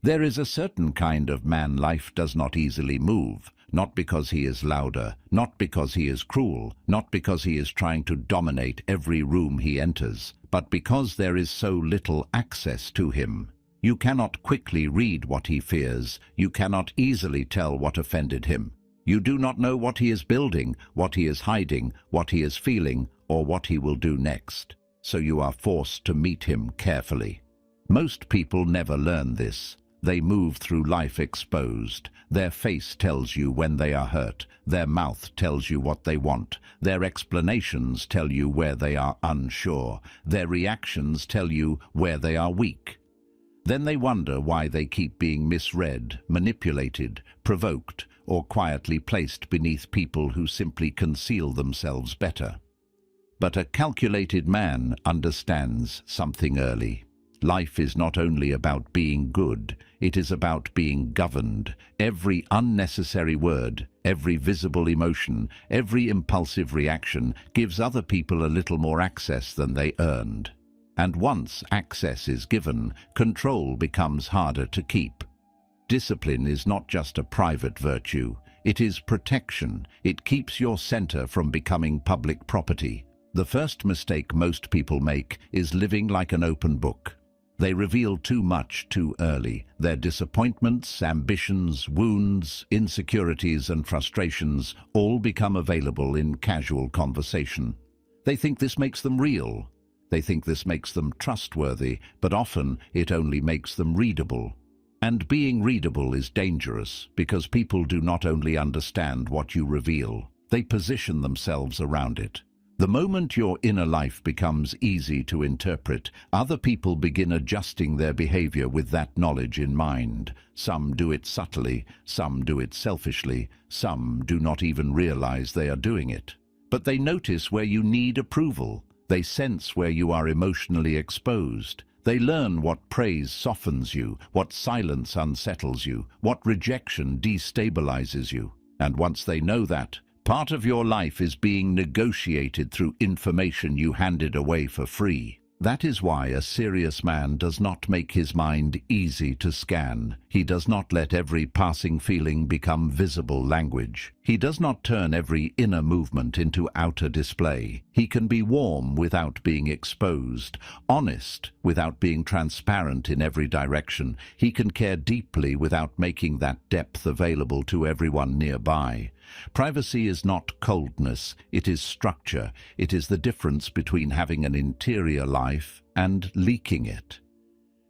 There is a certain kind of man life does not easily move, not because he is louder, not because he is cruel, not because he is trying to dominate every room he enters, but because there is so little access to him. You cannot quickly read what he fears, you cannot easily tell what offended him. You do not know what he is building, what he is hiding, what he is feeling, or what he will do next. So you are forced to meet him carefully. Most people never learn this. They move through life exposed. Their face tells you when they are hurt. Their mouth tells you what they want. Their explanations tell you where they are unsure. Their reactions tell you where they are weak. Then they wonder why they keep being misread, manipulated, provoked, or quietly placed beneath people who simply conceal themselves better. But a calculated man understands something early. Life is not only about being good, it is about being governed. Every unnecessary word, every visible emotion, every impulsive reaction gives other people a little more access than they earned. And once access is given, control becomes harder to keep. Discipline is not just a private virtue, it is protection. It keeps your center from becoming public property. The first mistake most people make is living like an open book. They reveal too much too early. Their disappointments, ambitions, wounds, insecurities, and frustrations all become available in casual conversation. They think this makes them real. They think this makes them trustworthy, but often it only makes them readable. And being readable is dangerous because people do not only understand what you reveal, they position themselves around it. The moment your inner life becomes easy to interpret, other people begin adjusting their behavior with that knowledge in mind. Some do it subtly, some do it selfishly, some do not even realize they are doing it. But they notice where you need approval. They sense where you are emotionally exposed. They learn what praise softens you, what silence unsettles you, what rejection destabilizes you. And once they know that, part of your life is being negotiated through information you handed away for free. That is why a serious man does not make his mind easy to scan. He does not let every passing feeling become visible language. He does not turn every inner movement into outer display. He can be warm without being exposed, honest without being transparent in every direction. He can care deeply without making that depth available to everyone nearby. Privacy is not coldness, it is structure. It is the difference between having an interior life and leaking it.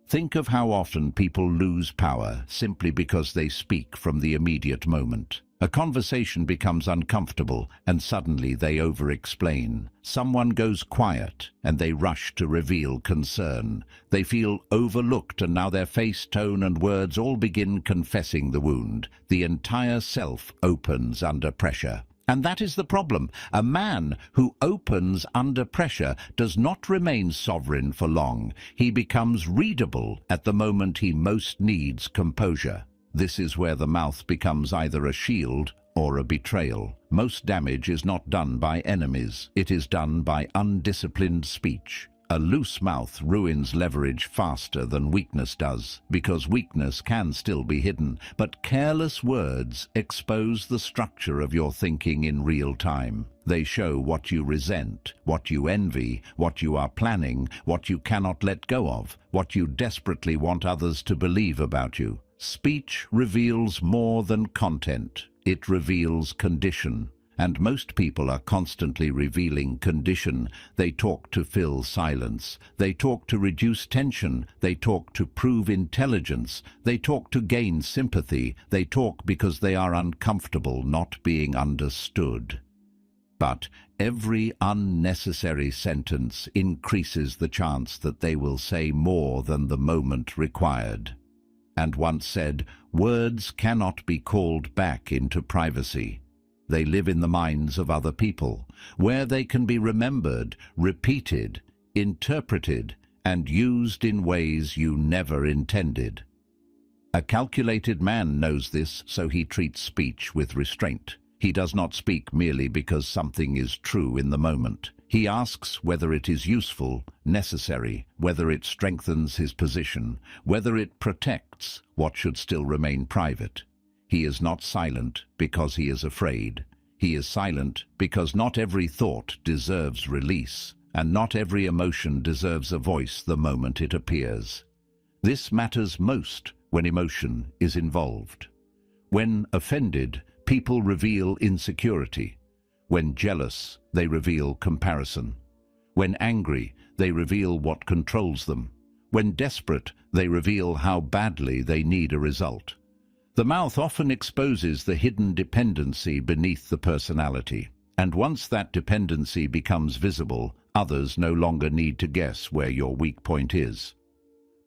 Think of how often people lose power simply because they speak from the immediate moment. A conversation becomes uncomfortable and suddenly they over-explain. Someone goes quiet and they rush to reveal concern. They feel overlooked and now their face, tone and words all begin confessing the wound. The entire self opens under pressure. And that is the problem. A man who opens under pressure does not remain sovereign for long. He becomes readable at the moment he most needs composure. This is where the mouth becomes either a shield or a betrayal. Most damage is not done by enemies. It is done by undisciplined speech. A loose mouth ruins leverage faster than weakness does, because weakness can still be hidden, but careless words expose the structure of your thinking in real time. They show what you resent, what you envy, what you are planning, what you cannot let go of, what you desperately want others to believe about you. Speech reveals more than content. It reveals condition. And most people are constantly revealing condition. They talk to fill silence. They talk to reduce tension. They talk to prove intelligence. They talk to gain sympathy. They talk because they are uncomfortable not being understood. But every unnecessary sentence increases the chance that they will say more than the moment required. And once said, words cannot be called back into privacy. They live in the minds of other people, where they can be remembered, repeated, interpreted, and used in ways you never intended. A calculated man knows this, so he treats speech with restraint. He does not speak merely because something is true in the moment. He asks whether it is useful, necessary, whether it strengthens his position, whether it protects what should still remain private. He is not silent because he is afraid. He is silent because not every thought deserves release, and not every emotion deserves a voice the moment it appears. This matters most when emotion is involved. When offended, people reveal insecurity. When jealous, they reveal comparison. When angry, they reveal what controls them. When desperate, they reveal how badly they need a result. The mouth often exposes the hidden dependency beneath the personality, and once that dependency becomes visible, others no longer need to guess where your weak point is.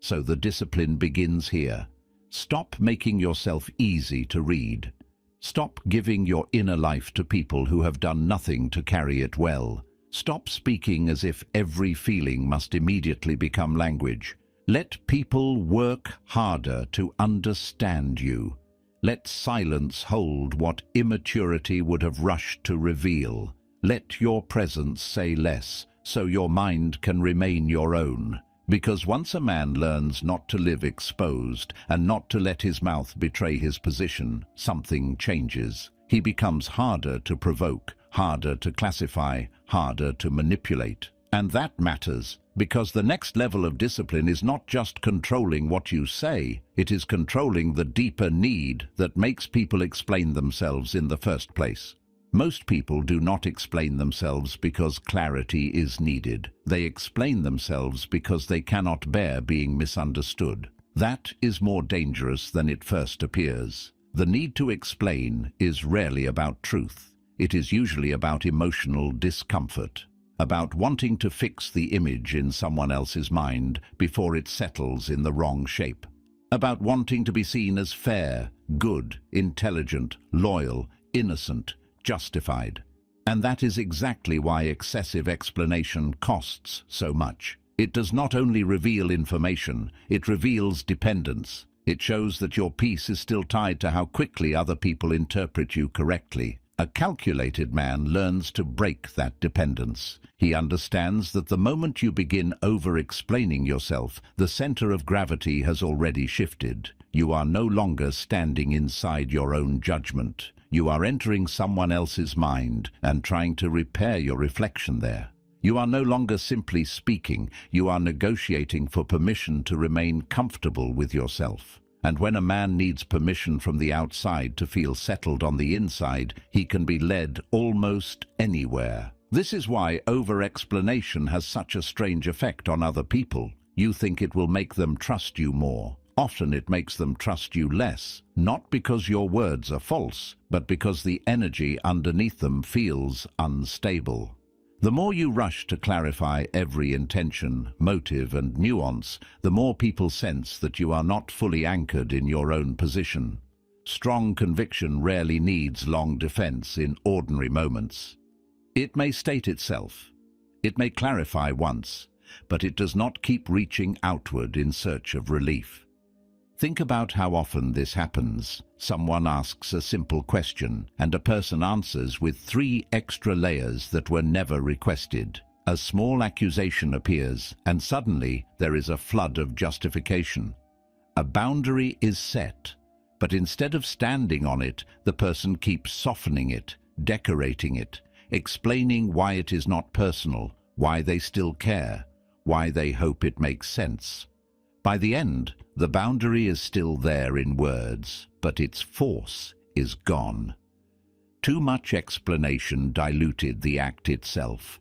So the discipline begins here. Stop making yourself easy to read. Stop giving your inner life to people who have done nothing to carry it well. Stop speaking as if every feeling must immediately become language. Let people work harder to understand you. Let silence hold what immaturity would have rushed to reveal. Let your presence say less, so your mind can remain your own. Because once a man learns not to live exposed and not to let his mouth betray his position, something changes. He becomes harder to provoke, harder to classify, harder to manipulate. And that matters, because the next level of discipline is not just controlling what you say, it is controlling the deeper need that makes people explain themselves in the first place. Most people do not explain themselves because clarity is needed. They explain themselves because they cannot bear being misunderstood. That is more dangerous than it first appears. The need to explain is rarely about truth. It is usually about emotional discomfort, about wanting to fix the image in someone else's mind before it settles in the wrong shape, about wanting to be seen as fair, good, intelligent, loyal, innocent, justified. And that is exactly why excessive explanation costs so much. It does not only reveal information, it reveals dependence. It shows that your peace is still tied to how quickly other people interpret you correctly. A calculated man learns to break that dependence. He understands that the moment you begin over-explaining yourself, the center of gravity has already shifted. You are no longer standing inside your own judgment. You are entering someone else's mind and trying to repair your reflection there. You are no longer simply speaking, you are negotiating for permission to remain comfortable with yourself. And when a man needs permission from the outside to feel settled on the inside, he can be led almost anywhere. This is why over-explanation has such a strange effect on other people. You think it will make them trust you more. Often it makes them trust you less, not because your words are false, but because the energy underneath them feels unstable. The more you rush to clarify every intention, motive, and nuance, the more people sense that you are not fully anchored in your own position. Strong conviction rarely needs long defense in ordinary moments. It may state itself. It may clarify once, but it does not keep reaching outward in search of relief. Think about how often this happens. Someone asks a simple question, and a person answers with 3 extra layers that were never requested. A small accusation appears, and suddenly there is a flood of justification. A boundary is set, but instead of standing on it, the person keeps softening it, decorating it, explaining why it is not personal, why they still care, why they hope it makes sense. By the end, the boundary is still there in words, but its force is gone. Too much explanation diluted the act itself.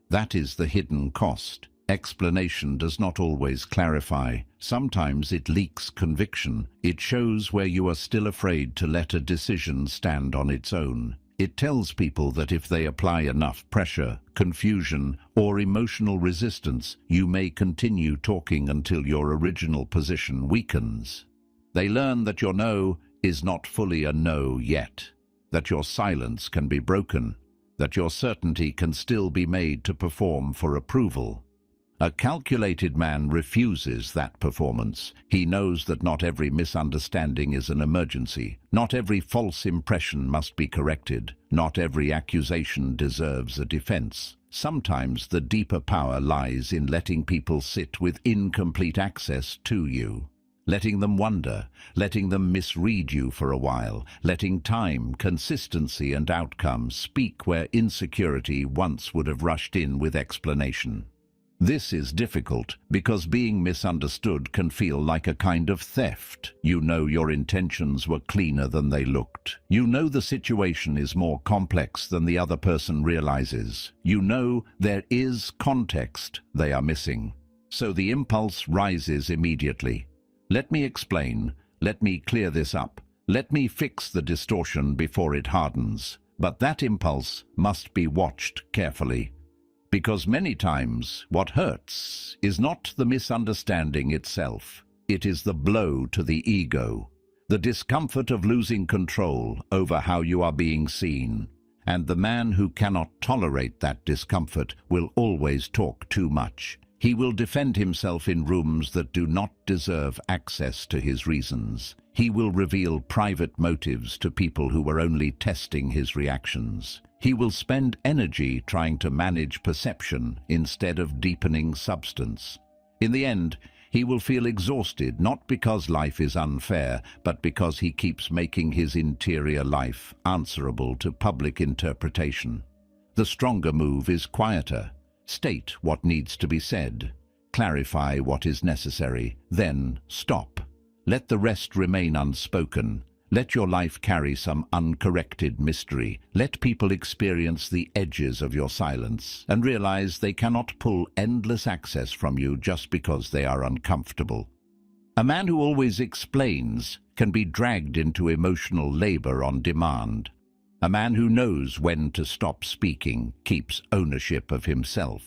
That is the hidden cost. Explanation does not always clarify. Sometimes it leaks conviction. It shows where you are still afraid to let a decision stand on its own. It tells people that if they apply enough pressure, confusion, or emotional resistance, you may continue talking until your original position weakens. They learn that your no is not fully a no yet, that your silence can be broken, that your certainty can still be made to perform for approval. A calculated man refuses that performance. He knows that not every misunderstanding is an emergency. Not every false impression must be corrected. Not every accusation deserves a defense. Sometimes the deeper power lies in letting people sit with incomplete access to you. Letting them wonder, letting them misread you for a while, letting time, consistency and outcome speak where insecurity once would have rushed in with explanation. This is difficult because being misunderstood can feel like a kind of theft. You know your intentions were cleaner than they looked. You know the situation is more complex than the other person realizes. You know there is context they are missing. So the impulse rises immediately. Let me explain. Let me clear this up. Let me fix the distortion before it hardens. But that impulse must be watched carefully. Because many times what hurts is not the misunderstanding itself. It is the blow to the ego, the discomfort of losing control over how you are being seen. And the man who cannot tolerate that discomfort will always talk too much. He will defend himself in rooms that do not deserve access to his reasons. He will reveal private motives to people who were only testing his reactions. He will spend energy trying to manage perception instead of deepening substance. In the end, he will feel exhausted not because life is unfair, but because he keeps making his interior life answerable to public interpretation. The stronger move is quieter. State what needs to be said. Clarify what is necessary. Then stop. Let the rest remain unspoken. Let your life carry some uncorrected mystery. Let people experience the edges of your silence and realize they cannot pull endless access from you just because they are uncomfortable. A man who always explains can be dragged into emotional labor on demand. A man who knows when to stop speaking keeps ownership of himself.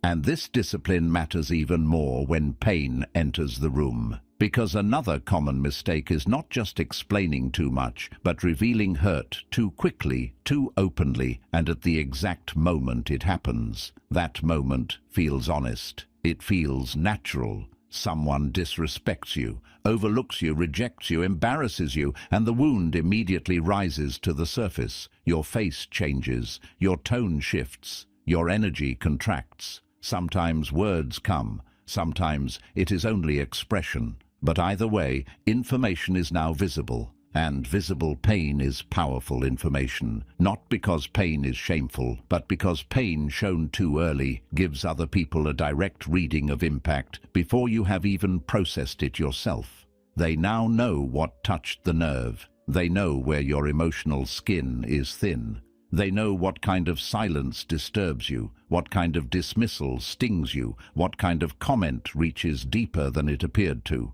And this discipline matters even more when pain enters the room. Because another common mistake is not just explaining too much, but revealing hurt too quickly, too openly, and at the exact moment it happens. That moment feels honest. It feels natural. Someone disrespects you, overlooks you, rejects you, embarrasses you, and the wound immediately rises to the surface. Your face changes, your tone shifts, your energy contracts. Sometimes words come, sometimes it is only expression. But either way, information is now visible, and visible pain is powerful information, not because pain is shameful, but because pain shown too early gives other people a direct reading of impact before you have even processed it yourself. They now know what touched the nerve. They know where your emotional skin is thin. They know what kind of silence disturbs you, what kind of dismissal stings you, what kind of comment reaches deeper than it appeared to.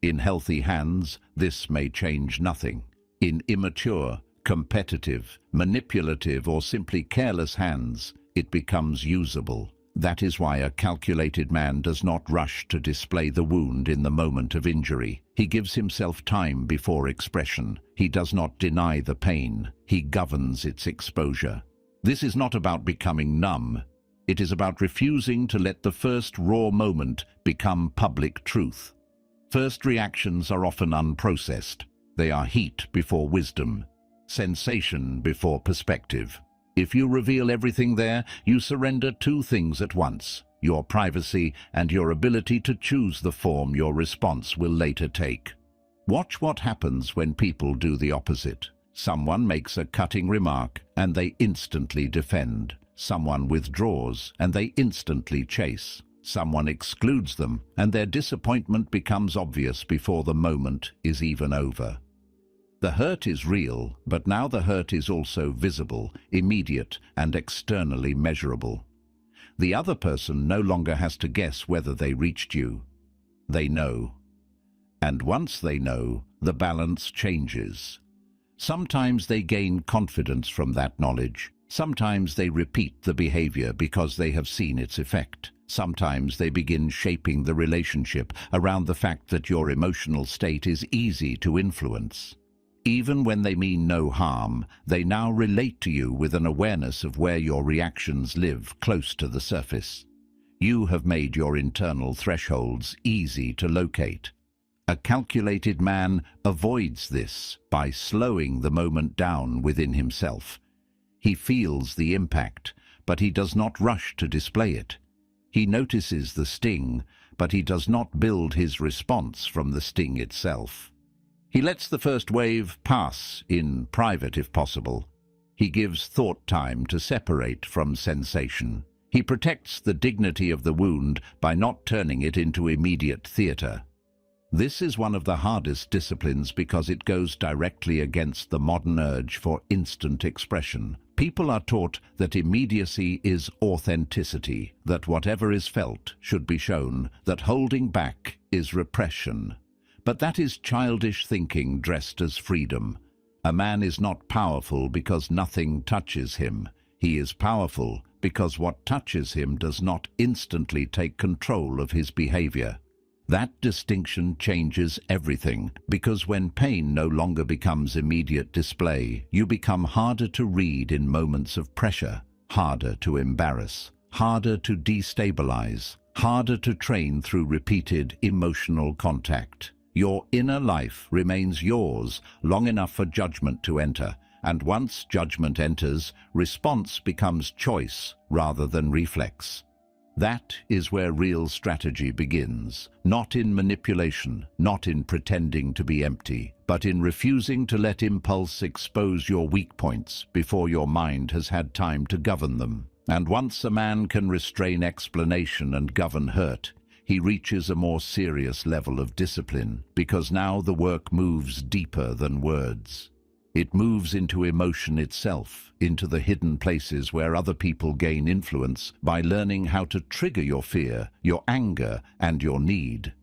In healthy hands, this may change nothing. In immature, competitive, manipulative, or simply careless hands, it becomes usable. That is why a calculated man does not rush to display the wound in the moment of injury. He gives himself time before expression. He does not deny the pain. He governs its exposure. This is not about becoming numb. It is about refusing to let the first raw moment become public truth. First reactions are often unprocessed. They are heat before wisdom, sensation before perspective. If you reveal everything there, you surrender two things at once: your privacy and your ability to choose the form your response will later take. Watch what happens when people do the opposite. Someone makes a cutting remark and they instantly defend. Someone withdraws and they instantly chase. Someone excludes them, and their disappointment becomes obvious before the moment is even over. The hurt is real, but now the hurt is also visible, immediate, and externally measurable. The other person no longer has to guess whether they reached you. They know. And once they know, the balance changes. Sometimes they gain confidence from that knowledge. Sometimes they repeat the behavior because they have seen its effect. Sometimes they begin shaping the relationship around the fact that your emotional state is easy to influence. Even when they mean no harm, they now relate to you with an awareness of where your reactions live close to the surface. You have made your internal thresholds easy to locate. A calculated man avoids this by slowing the moment down within himself. He feels the impact, but he does not rush to display it. He notices the sting, but he does not build his response from the sting itself. He lets the first wave pass, in private if possible. He gives thought time to separate from sensation. He protects the dignity of the wound by not turning it into immediate theatre. This is one of the hardest disciplines because it goes directly against the modern urge for instant expression. People are taught that immediacy is authenticity, that whatever is felt should be shown, that holding back is repression. But that is childish thinking dressed as freedom. A man is not powerful because nothing touches him. He is powerful because what touches him does not instantly take control of his behavior. That distinction changes everything, because when pain no longer becomes immediate display, you become harder to read in moments of pressure, harder to embarrass, harder to destabilize, harder to train through repeated emotional contact. Your inner life remains yours long enough for judgment to enter, and once judgment enters, response becomes choice rather than reflex. That is where real strategy begins, not in manipulation, not in pretending to be empty, but in refusing to let impulse expose your weak points before your mind has had time to govern them. And once a man can restrain explanation and govern hurt, he reaches a more serious level of discipline, because now the work moves deeper than words. It moves into emotion itself, into the hidden places where other people gain influence by learning how to trigger your fear, your anger, and your need.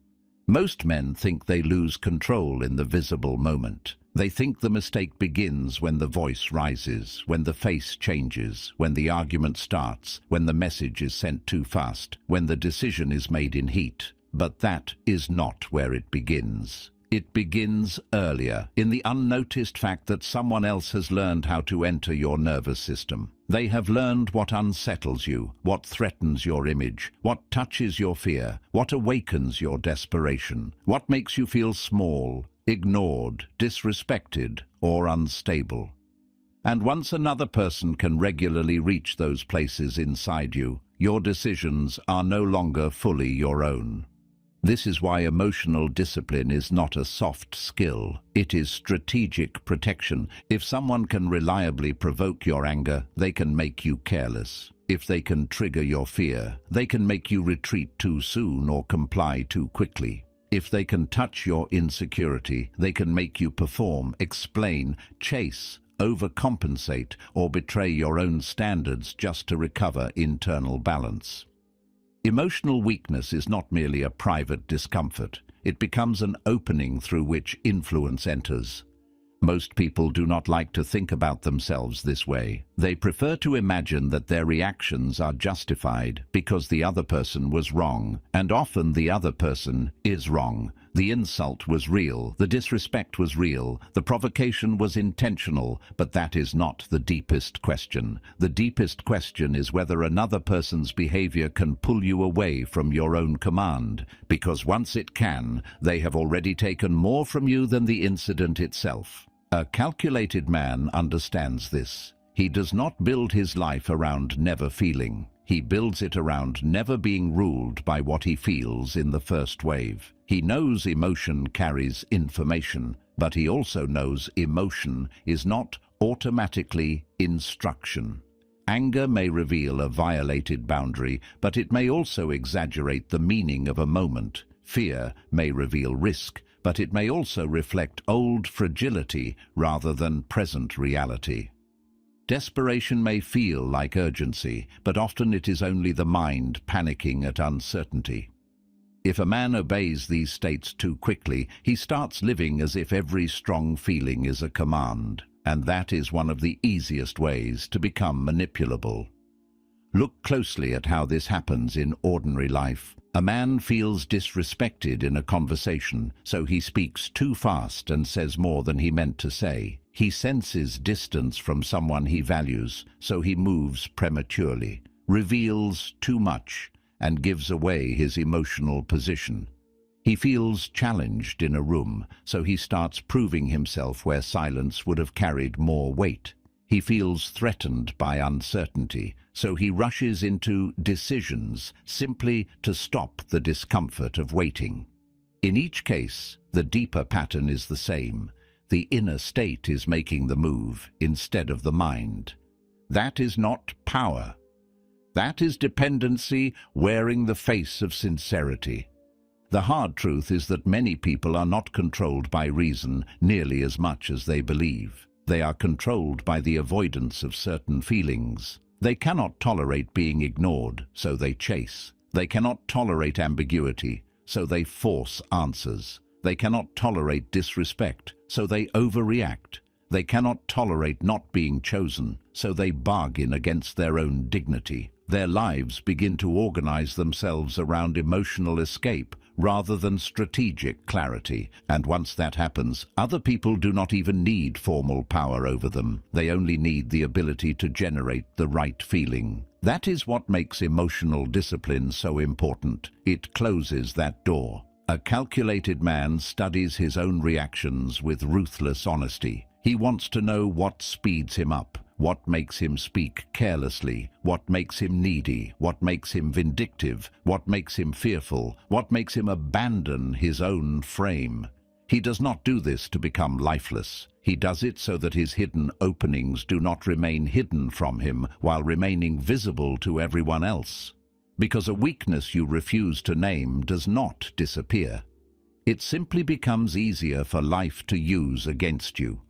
Most men think they lose control in the visible moment. They think the mistake begins when the voice rises, when the face changes, when the argument starts, when the message is sent too fast, when the decision is made in heat. But that is not where it begins. It begins earlier, in the unnoticed fact that someone else has learned how to enter your nervous system. They have learned what unsettles you, what threatens your image, what touches your fear, what awakens your desperation, what makes you feel small, ignored, disrespected, or unstable. And once another person can regularly reach those places inside you, your decisions are no longer fully your own. This is why emotional discipline is not a soft skill. It is strategic protection. If someone can reliably provoke your anger, they can make you careless. If they can trigger your fear, they can make you retreat too soon or comply too quickly. If they can touch your insecurity, they can make you perform, explain, chase, overcompensate, or betray your own standards just to recover internal balance. Emotional weakness is not merely a private discomfort. It becomes an opening through which influence enters. Most people do not like to think about themselves this way. They prefer to imagine that their reactions are justified because the other person was wrong, and often the other person is wrong. The insult was real, the disrespect was real, the provocation was intentional, but that is not the deepest question. The deepest question is whether another person's behavior can pull you away from your own command, because once it can, they have already taken more from you than the incident itself. A calculated man understands this. He does not build his life around never feeling. He builds it around never being ruled by what he feels in the first wave. He knows emotion carries information, but he also knows emotion is not automatically instruction. Anger may reveal a violated boundary, but it may also exaggerate the meaning of a moment. Fear may reveal risk, but it may also reflect old fragility rather than present reality. Desperation may feel like urgency, but often it is only the mind panicking at uncertainty. If a man obeys these states too quickly, he starts living as if every strong feeling is a command, and that is one of the easiest ways to become manipulable. Look closely at how this happens in ordinary life. A man feels disrespected in a conversation, so he speaks too fast and says more than he meant to say. He senses distance from someone he values, so he moves prematurely, reveals too much, and gives away his emotional position. He feels challenged in a room, so he starts proving himself where silence would have carried more weight. He feels threatened by uncertainty, so he rushes into decisions simply to stop the discomfort of waiting. In each case, the deeper pattern is the same. The inner state is making the move instead of the mind. That is not power. That is dependency wearing the face of sincerity. The hard truth is that many people are not controlled by reason nearly as much as they believe. They are controlled by the avoidance of certain feelings. They cannot tolerate being ignored, so they chase. They cannot tolerate ambiguity, so they force answers. They cannot tolerate disrespect, so they overreact. They cannot tolerate not being chosen, so they bargain against their own dignity. Their lives begin to organize themselves around emotional escape rather than strategic clarity. And once that happens, other people do not even need formal power over them. They only need the ability to generate the right feeling. That is what makes emotional discipline so important. It closes that door. A calculated man studies his own reactions with ruthless honesty. He wants to know what speeds him up, what makes him speak carelessly, what makes him needy, what makes him vindictive, what makes him fearful, what makes him abandon his own frame. He does not do this to become lifeless. He does it so that his hidden openings do not remain hidden from him while remaining visible to everyone else. Because a weakness you refuse to name does not disappear. It simply becomes easier for life to use against you.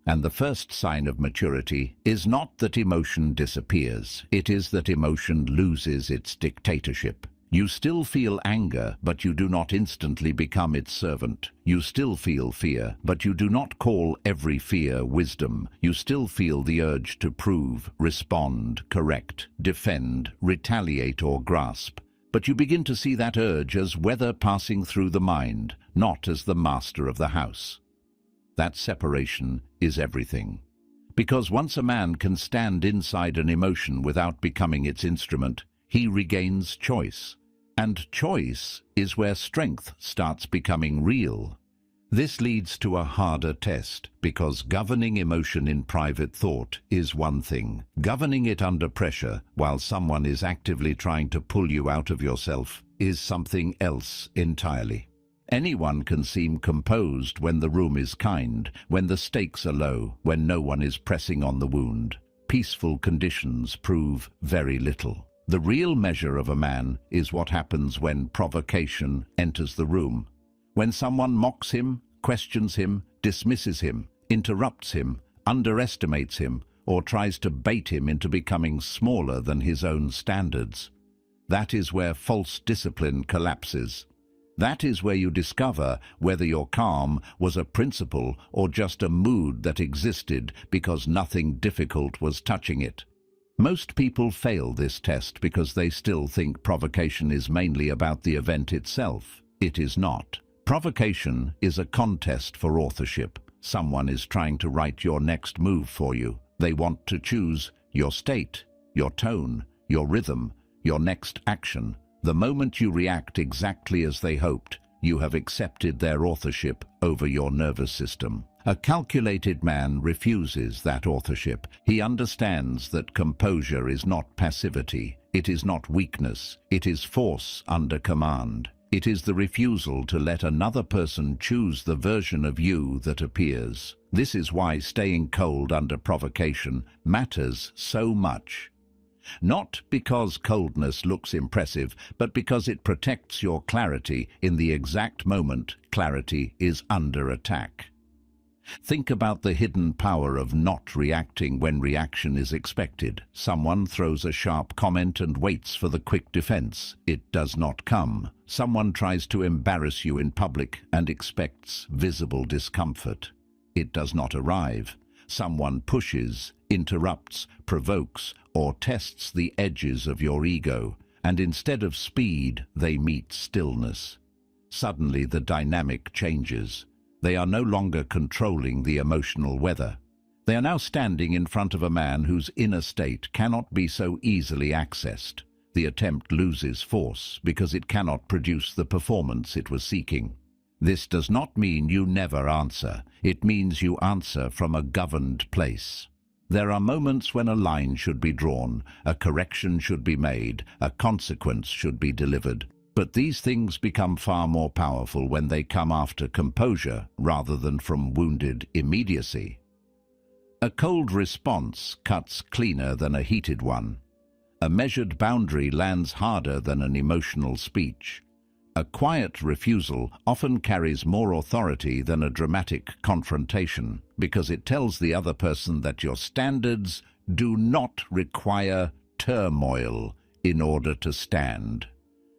And the first sign of maturity is not that emotion disappears. It is that emotion loses its dictatorship. You still feel anger, but you do not instantly become its servant. You still feel fear, but you do not call every fear wisdom. You still feel the urge to prove, respond, correct, defend, retaliate, or grasp. But you begin to see that urge as weather passing through the mind, not as the master of the house. That separation is everything. Because once a man can stand inside an emotion without becoming its instrument, he regains choice. And choice is where strength starts becoming real. This leads to a harder test, because governing emotion in private thought is one thing. Governing it under pressure, while someone is actively trying to pull you out of yourself, is something else entirely. Anyone can seem composed when the room is kind, when the stakes are low, when no one is pressing on the wound. Peaceful conditions prove very little. The real measure of a man is what happens when provocation enters the room. When someone mocks him, questions him, dismisses him, interrupts him, underestimates him, or tries to bait him into becoming smaller than his own standards. That is where false discipline collapses. That is where you discover whether your calm was a principle or just a mood that existed because nothing difficult was touching it. Most people fail this test because they still think provocation is mainly about the event itself. It is not. Provocation is a contest for authorship. Someone is trying to write your next move for you. They want to choose your state, your tone, your rhythm, your next action. The moment you react exactly as they hoped, you have accepted their authorship over your nervous system. A calculated man refuses that authorship. He understands that composure is not passivity. It is not weakness. It is force under command. It is the refusal to let another person choose the version of you that appears. This is why staying cold under provocation matters so much. Not because coldness looks impressive, but because it protects your clarity in the exact moment clarity is under attack. Think about the hidden power of not reacting when reaction is expected. Someone throws a sharp comment and waits for the quick defense. It does not come. Someone tries to embarrass you in public and expects visible discomfort. It does not arrive. Someone pushes, interrupts, provokes, or tests the edges of your ego, and instead of speed, they meet stillness. Suddenly the dynamic changes. They are no longer controlling the emotional weather. They are now standing in front of a man whose inner state cannot be so easily accessed. The attempt loses force because it cannot produce the performance it was seeking. This does not mean you never answer. It means you answer from a governed place. There are moments when a line should be drawn, a correction should be made, a consequence should be delivered. But these things become far more powerful when they come after composure rather than from wounded immediacy. A cold response cuts cleaner than a heated one. A measured boundary lands harder than an emotional speech. A quiet refusal often carries more authority than a dramatic confrontation, because it tells the other person that your standards do not require turmoil in order to stand.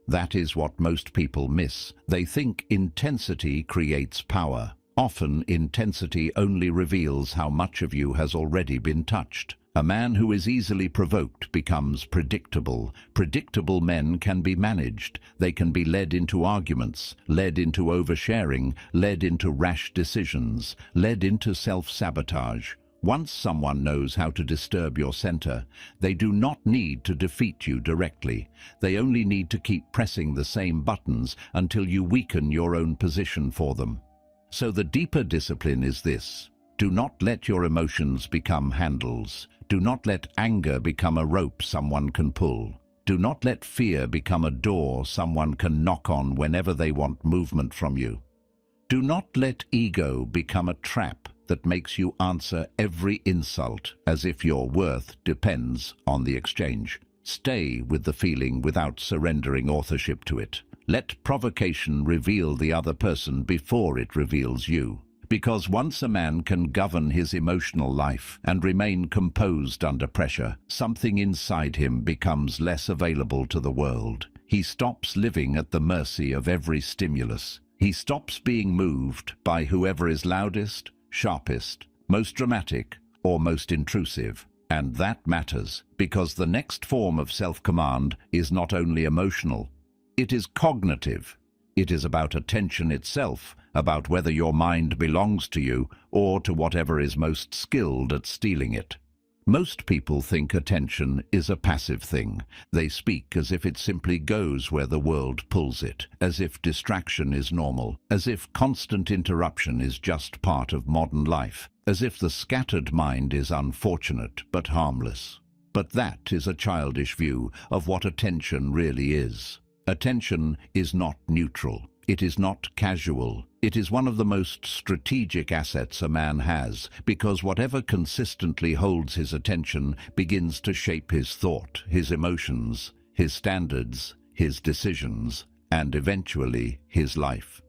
That is what most people miss. They think intensity creates power. Often, intensity only reveals how much of you has already been touched. A man who is easily provoked becomes predictable. Predictable men can be managed. They can be led into arguments, led into oversharing, led into rash decisions, led into self-sabotage. Once someone knows how to disturb your center, they do not need to defeat you directly. They only need to keep pressing the same buttons until you weaken your own position for them. So the deeper discipline is this: do not let your emotions become handles. Do not let anger become a rope someone can pull. Do not let fear become a door someone can knock on whenever they want movement from you. Do not let ego become a trap that makes you answer every insult as if your worth depends on the exchange. Stay with the feeling without surrendering authorship to it. Let provocation reveal the other person before it reveals you. Because once a man can govern his emotional life and remain composed under pressure, something inside him becomes less available to the world. He stops living at the mercy of every stimulus. He stops being moved by whoever is loudest, sharpest, most dramatic, or most intrusive. And that matters, because the next form of self-command is not only emotional, it is cognitive. It is about attention itself, about whether your mind belongs to you or to whatever is most skilled at stealing it. Most people think attention is a passive thing. They speak as if it simply goes where the world pulls it, as if distraction is normal, as if constant interruption is just part of modern life, as if the scattered mind is unfortunate but harmless. But that is a childish view of what attention really is. Attention is not neutral. It is not casual. It is one of the most strategic assets a man has, because whatever consistently holds his attention begins to shape his thought, his emotions, his standards, his decisions, and eventually his life.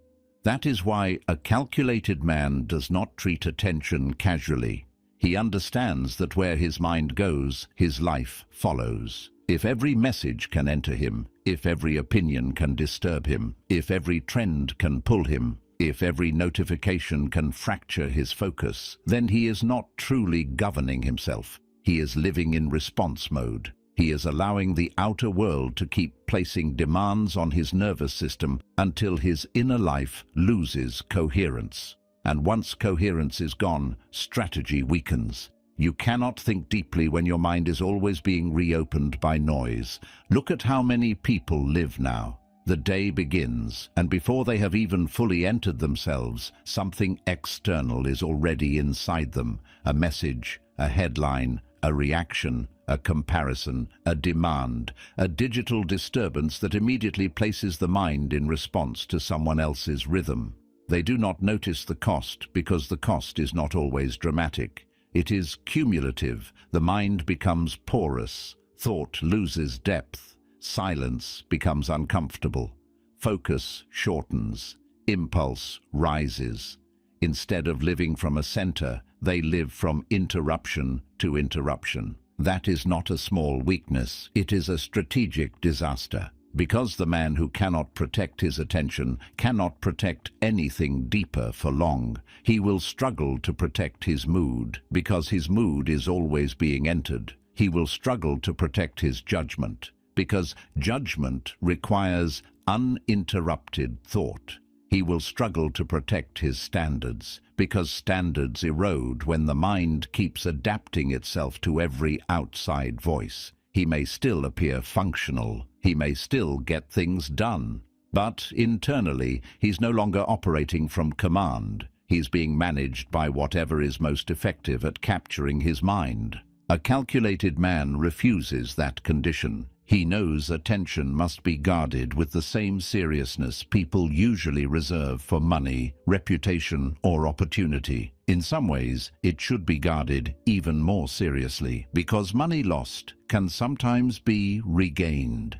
That is why a calculated man does not treat attention casually. He understands that where his mind goes, his life follows. If every message can enter him, if every opinion can disturb him, if every trend can pull him, if every notification can fracture his focus, then he is not truly governing himself. He is living in response mode. He is allowing the outer world to keep placing demands on his nervous system until his inner life loses coherence. And once coherence is gone, strategy weakens. You cannot think deeply when your mind is always being reopened by noise. Look at how many people live now. The day begins, and before they have even fully entered themselves, something external is already inside them. A message, a headline, a reaction, a comparison, a demand, a digital disturbance that immediately places the mind in response to someone else's rhythm. They do not notice the cost because the cost is not always dramatic. It is cumulative. The mind becomes porous. Thought loses depth. Silence becomes uncomfortable. Focus shortens. Impulse rises. Instead of living from a center, they live from interruption to interruption. That is not a small weakness. It is a strategic disaster. Because the man who cannot protect his attention cannot protect anything deeper for long, he will struggle to protect his mood, because his mood is always being entered. He will struggle to protect his judgment, because judgment requires uninterrupted thought. He will struggle to protect his standards, because standards erode when the mind keeps adapting itself to every outside voice. He may still appear functional. He may still get things done. But internally, he's no longer operating from command. He's being managed by whatever is most effective at capturing his mind. A calculated man refuses that condition. He knows attention must be guarded with the same seriousness people usually reserve for money, reputation, or opportunity. In some ways, it should be guarded even more seriously, because money lost can sometimes be regained.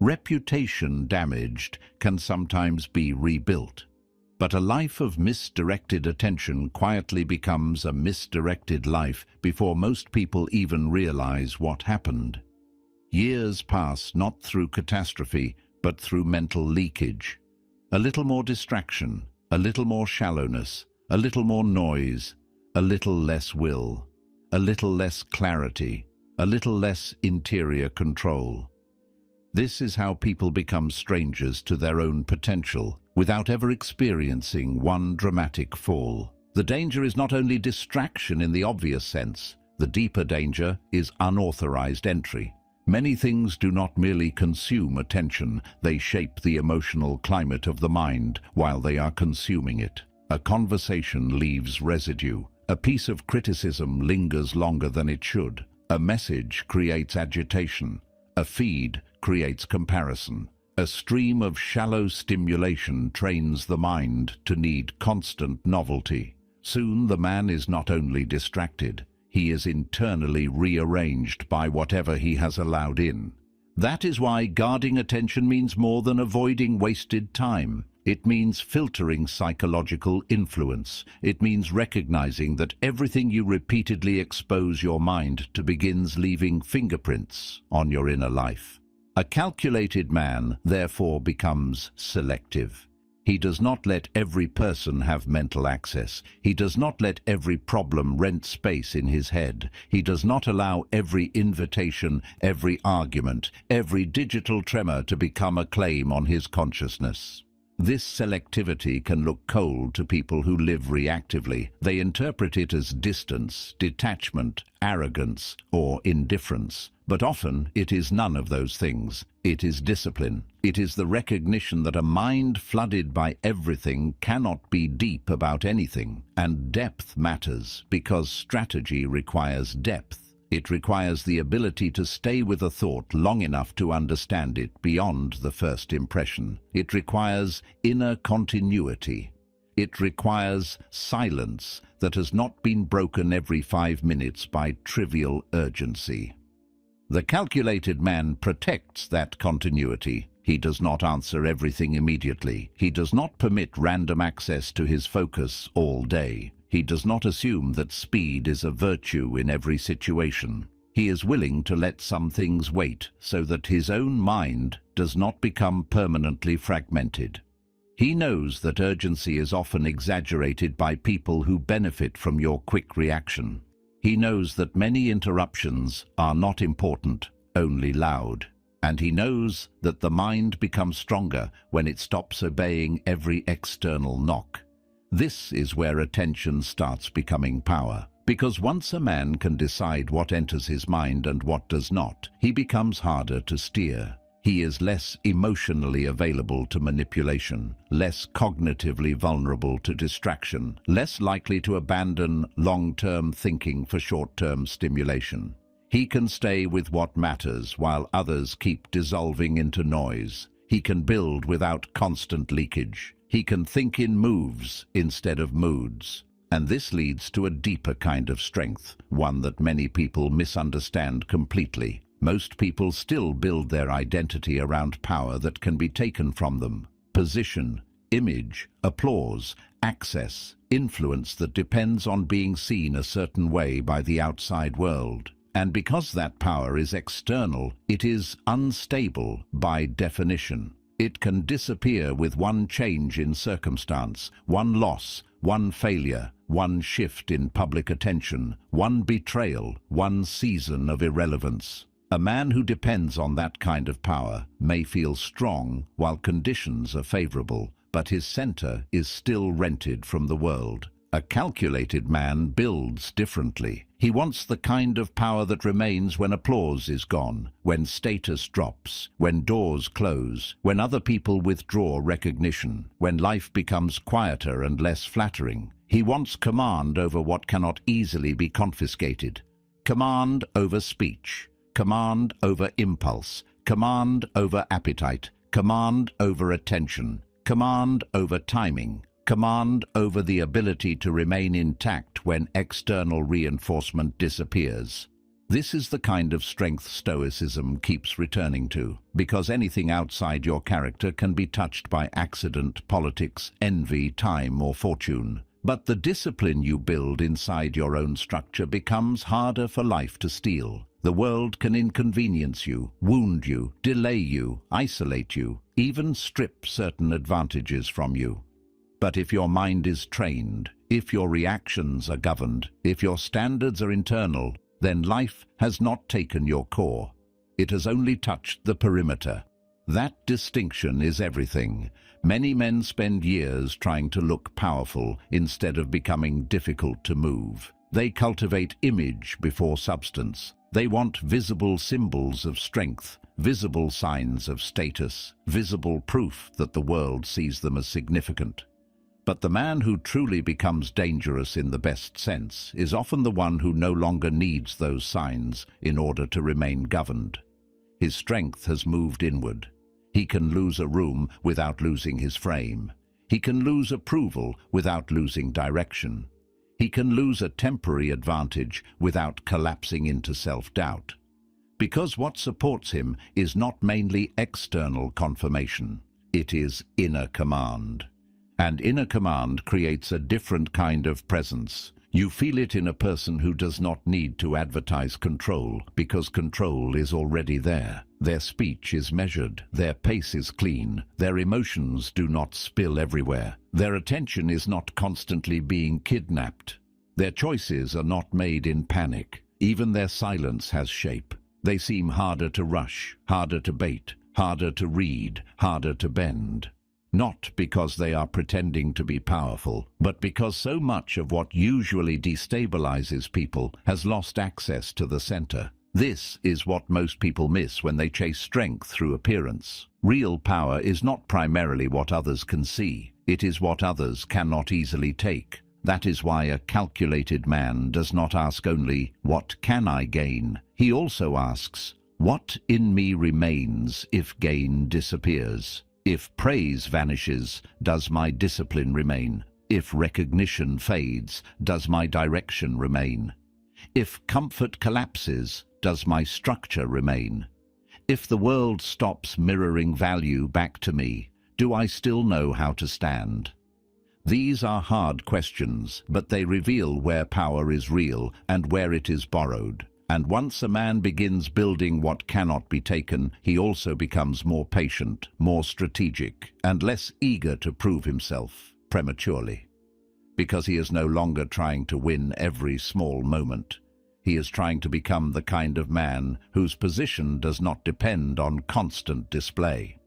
Reputation damaged can sometimes be rebuilt. But a life of misdirected attention quietly becomes a misdirected life before most people even realize what happened. Years pass not through catastrophe, but through mental leakage. A little more distraction, a little more shallowness, a little more noise, a little less will, a little less clarity, a little less interior control. This is how people become strangers to their own potential, without ever experiencing one dramatic fall. The danger is not only distraction in the obvious sense. The deeper danger is unauthorized entry. Many things do not merely consume attention, they shape the emotional climate of the mind while they are consuming it. A conversation leaves residue. A piece of criticism lingers longer than it should. A message creates agitation. A feed creates comparison. A stream of shallow stimulation trains the mind to need constant novelty. Soon the man is not only distracted, he is internally rearranged by whatever he has allowed in. That is why guarding attention means more than avoiding wasted time. It means filtering psychological influence. It means recognizing that everything you repeatedly expose your mind to begins leaving fingerprints on your inner life. A calculated man, therefore, becomes selective. He does not let every person have mental access. He does not let every problem rent space in his head. He does not allow every invitation, every argument, every digital tremor to become a claim on his consciousness. This selectivity can look cold to people who live reactively. They interpret it as distance, detachment, arrogance, or indifference. But often it is none of those things. It is discipline. It is the recognition that a mind flooded by everything cannot be deep about anything. And depth matters because strategy requires depth. It requires the ability to stay with a thought long enough to understand it beyond the first impression. It requires inner continuity. It requires silence that has not been broken every 5 minutes by trivial urgency. The calculated man protects that continuity. He does not answer everything immediately. He does not permit random access to his focus all day. He does not assume that speed is a virtue in every situation. He is willing to let some things wait so that his own mind does not become permanently fragmented. He knows that urgency is often exaggerated by people who benefit from your quick reaction. He knows that many interruptions are not important, only loud. And he knows that the mind becomes stronger when it stops obeying every external knock. This is where attention starts becoming power. Because once a man can decide what enters his mind and what does not, he becomes harder to steer. He is less emotionally available to manipulation, less cognitively vulnerable to distraction, less likely to abandon long-term thinking for short-term stimulation. He can stay with what matters while others keep dissolving into noise. He can build without constant leakage. He can think in moves instead of moods. And this leads to a deeper kind of strength, one that many people misunderstand completely. Most people still build their identity around power that can be taken from them. Position, image, applause, access, influence that depends on being seen a certain way by the outside world. And because that power is external, it is unstable by definition. It can disappear with one change in circumstance, one loss, one failure, one shift in public attention, one betrayal, one season of irrelevance. A man who depends on that kind of power may feel strong while conditions are favorable, but his center is still rented from the world. A calculated man builds differently. He wants the kind of power that remains when applause is gone, when status drops, when doors close, when other people withdraw recognition, when life becomes quieter and less flattering. He wants command over what cannot easily be confiscated. Command over speech, command over impulse, command over appetite, command over attention, command over timing, command over the ability to remain intact when external reinforcement disappears. This is the kind of strength Stoicism keeps returning to, because anything outside your character can be touched by accident, politics, envy, time, or fortune. But the discipline you build inside your own structure becomes harder for life to steal. The world can inconvenience you, wound you, delay you, isolate you, even strip certain advantages from you. But if your mind is trained, if your reactions are governed, if your standards are internal, then life has not taken your core. It has only touched the perimeter. That distinction is everything. Many men spend years trying to look powerful instead of becoming difficult to move. They cultivate image before substance. They want visible symbols of strength, visible signs of status, visible proof that the world sees them as significant. But the man who truly becomes dangerous in the best sense is often the one who no longer needs those signs in order to remain governed. His strength has moved inward. He can lose a room without losing his frame. He can lose approval without losing direction. He can lose a temporary advantage without collapsing into self-doubt. Because what supports him is not mainly external confirmation, it is inner command. And inner command creates a different kind of presence. You feel it in a person who does not need to advertise control, because control is already there. Their speech is measured, their pace is clean, their emotions do not spill everywhere. Their attention is not constantly being kidnapped. Their choices are not made in panic. Even their silence has shape. They seem harder to rush, harder to bait, harder to read, harder to bend. Not because they are pretending to be powerful, but because so much of what usually destabilizes people has lost access to the center. This is what most people miss when they chase strength through appearance. Real power is not primarily what others can see. It is what others cannot easily take. That is why a calculated man does not ask only, "What can I gain?" He also asks, "What in me remains if gain disappears? If praise vanishes, does my discipline remain? If recognition fades, does my direction remain? If comfort collapses, does my structure remain? If the world stops mirroring value back to me, do I still know how to stand?" These are hard questions, but they reveal where power is real and where it is borrowed. And once a man begins building what cannot be taken, he also becomes more patient, more strategic, and less eager to prove himself prematurely. Because he is no longer trying to win every small moment. He is trying to become the kind of man whose position does not depend on constant display.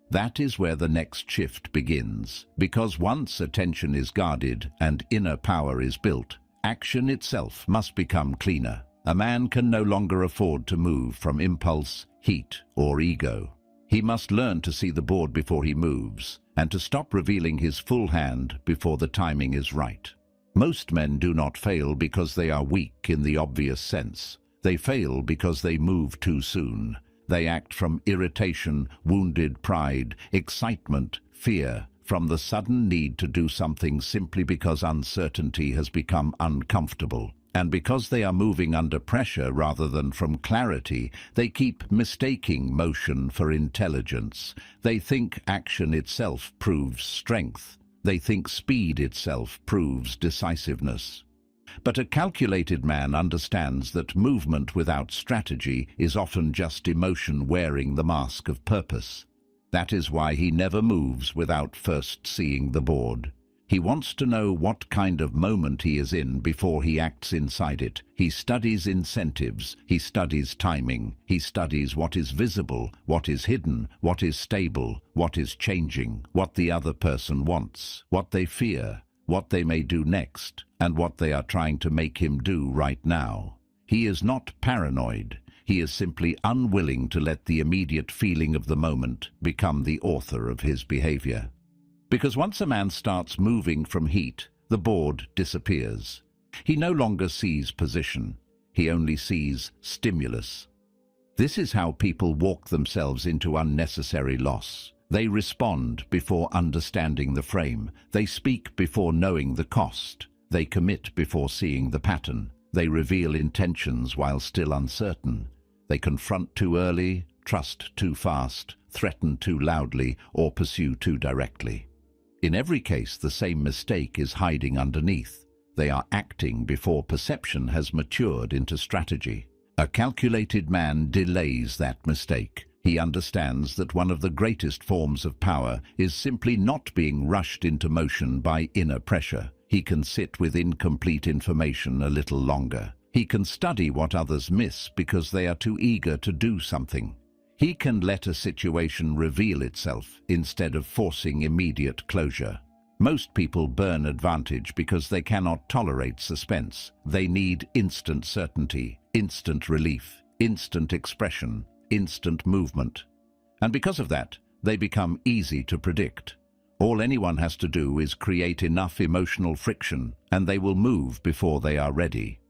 That is where the next shift begins, because once attention is guarded and inner power is built, action itself must become cleaner. A man can no longer afford to move from impulse, heat, or ego. He must learn to see the board before he moves, and to stop revealing his full hand before the timing is right. Most men do not fail because they are weak in the obvious sense. They fail because they move too soon. They act from irritation, wounded pride, excitement, fear, from the sudden need to do something simply because uncertainty has become uncomfortable. And because they are moving under pressure rather than from clarity, they keep mistaking motion for intelligence. They think action itself proves strength. They think speed itself proves decisiveness. But a calculated man understands that movement without strategy is often just emotion wearing the mask of purpose. That is why he never moves without first seeing the board. He wants to know what kind of moment he is in before he acts inside it. He studies incentives, he studies timing, he studies what is visible, what is hidden, what is stable, what is changing, what the other person wants, what they fear, what they may do next, and what they are trying to make him do right now. He is not paranoid. He is simply unwilling to let the immediate feeling of the moment become the author of his behavior. Because once a man starts moving from heat, the board disappears. He no longer sees position. He only sees stimulus. This is how people walk themselves into unnecessary loss. They respond before understanding the frame. They speak before knowing the cost. They commit before seeing the pattern. They reveal intentions while still uncertain. They confront too early, trust too fast, threaten too loudly, or pursue too directly. In every case, the same mistake is hiding underneath. They are acting before perception has matured into strategy. A calculated man delays that mistake. He understands that one of the greatest forms of power is simply not being rushed into motion by inner pressure. He can sit with incomplete information a little longer. He can study what others miss because they are too eager to do something. He can let a situation reveal itself instead of forcing immediate closure. Most people burn advantage because they cannot tolerate suspense. They need instant certainty, instant relief, instant expression, instant movement. And because of that, they become easy to predict. All anyone has to do is create enough emotional friction, and they will move before they are ready.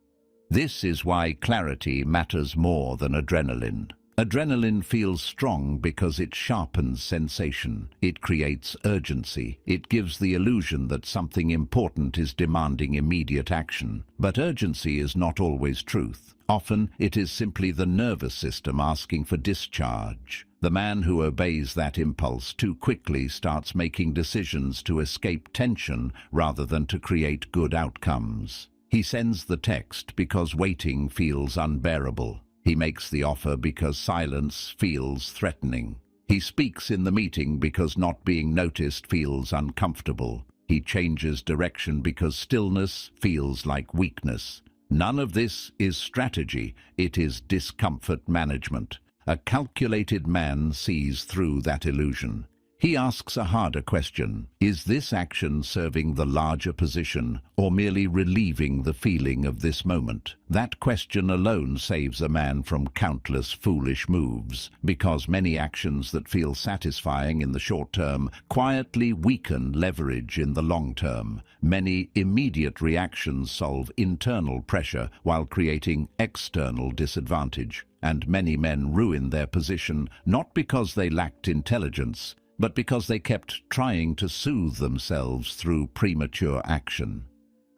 This is why clarity matters more than adrenaline. Adrenaline feels strong because it sharpens sensation. It creates urgency. It gives the illusion that something important is demanding immediate action. But urgency is not always truth. Often it is simply the nervous system asking for discharge. The man who obeys that impulse too quickly starts making decisions to escape tension rather than to create good outcomes. He sends the text because waiting feels unbearable. He makes the offer because silence feels threatening. He speaks in the meeting because not being noticed feels uncomfortable. He changes direction because stillness feels like weakness. None of this is strategy. It is discomfort management. A calculated man sees through that illusion. He asks a harder question. Is this action serving the larger position or merely relieving the feeling of this moment? That question alone saves a man from countless foolish moves, because many actions that feel satisfying in the short term quietly weaken leverage in the long term. Many immediate reactions solve internal pressure while creating external disadvantage. And many men ruin their position not because they lacked intelligence, but because they kept trying to soothe themselves through premature action.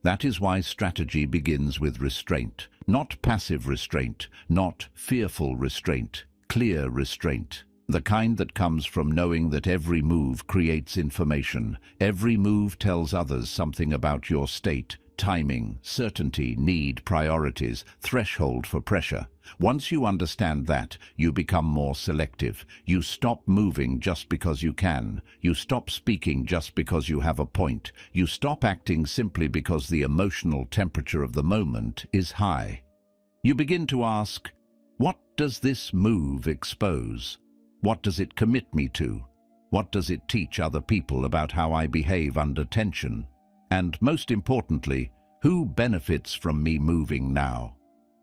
That is why strategy begins with restraint, not passive restraint, not fearful restraint, clear restraint. The kind that comes from knowing that every move creates information. Every move tells others something about your state, timing, certainty, need, priorities, threshold for pressure. Once you understand that, you become more selective. You stop moving just because you can. You stop speaking just because you have a point. You stop acting simply because the emotional temperature of the moment is high. You begin to ask, what does this move expose? What does it commit me to? What does it teach other people about how I behave under tension? And most importantly, who benefits from me moving now?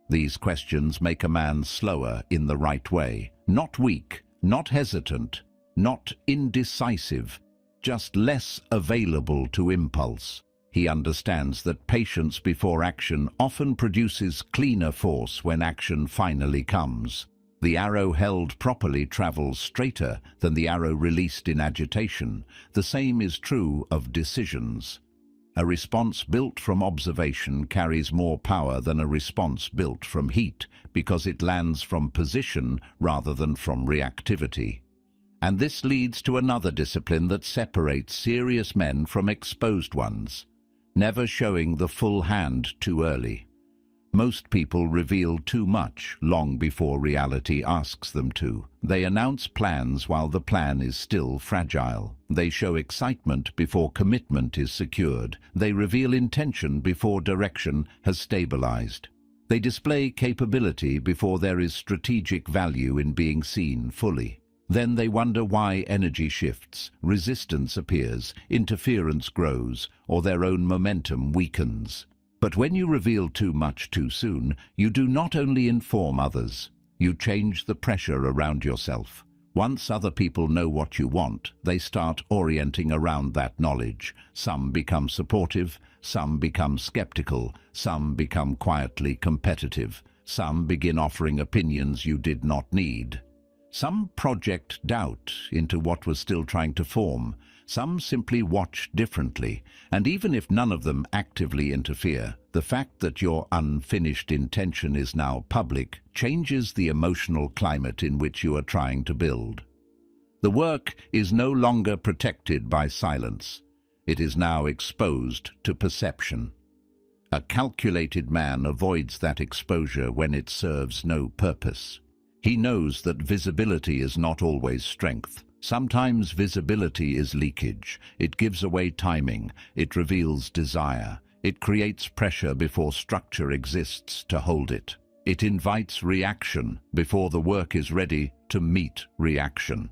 These questions make a man slower in the right way, not weak, not hesitant, not indecisive, just less available to impulse. He understands that patience before action often produces cleaner force when action finally comes. The arrow held properly travels straighter than the arrow released in agitation. The same is true of decisions. A response built from observation carries more power than a response built from heat, because it lands from position rather than from reactivity. And this leads to another discipline that separates serious men from exposed ones: never showing the full hand too early. Most people reveal too much long before reality asks them to. They announce plans while the plan is still fragile. They show excitement before commitment is secured. They reveal intention before direction has stabilized. They display capability before there is strategic value in being seen fully. Then they wonder why energy shifts, resistance appears, interference grows, or their own momentum weakens. But when you reveal too much too soon, you do not only inform others, you change the pressure around yourself. Once other people know what you want, they start orienting around that knowledge. Some become supportive, some become skeptical, some become quietly competitive, some begin offering opinions you did not need. Some project doubt into what was still trying to form. Some simply watch differently, and even if none of them actively interfere, the fact that your unfinished intention is now public changes the emotional climate in which you are trying to build. The work is no longer protected by silence. It is now exposed to perception. A calculated man avoids that exposure when it serves no purpose. He knows that visibility is not always strength. Sometimes visibility is leakage. It gives away timing. It reveals desire. It creates pressure before structure exists to hold it. It invites reaction before the work is ready to meet reaction.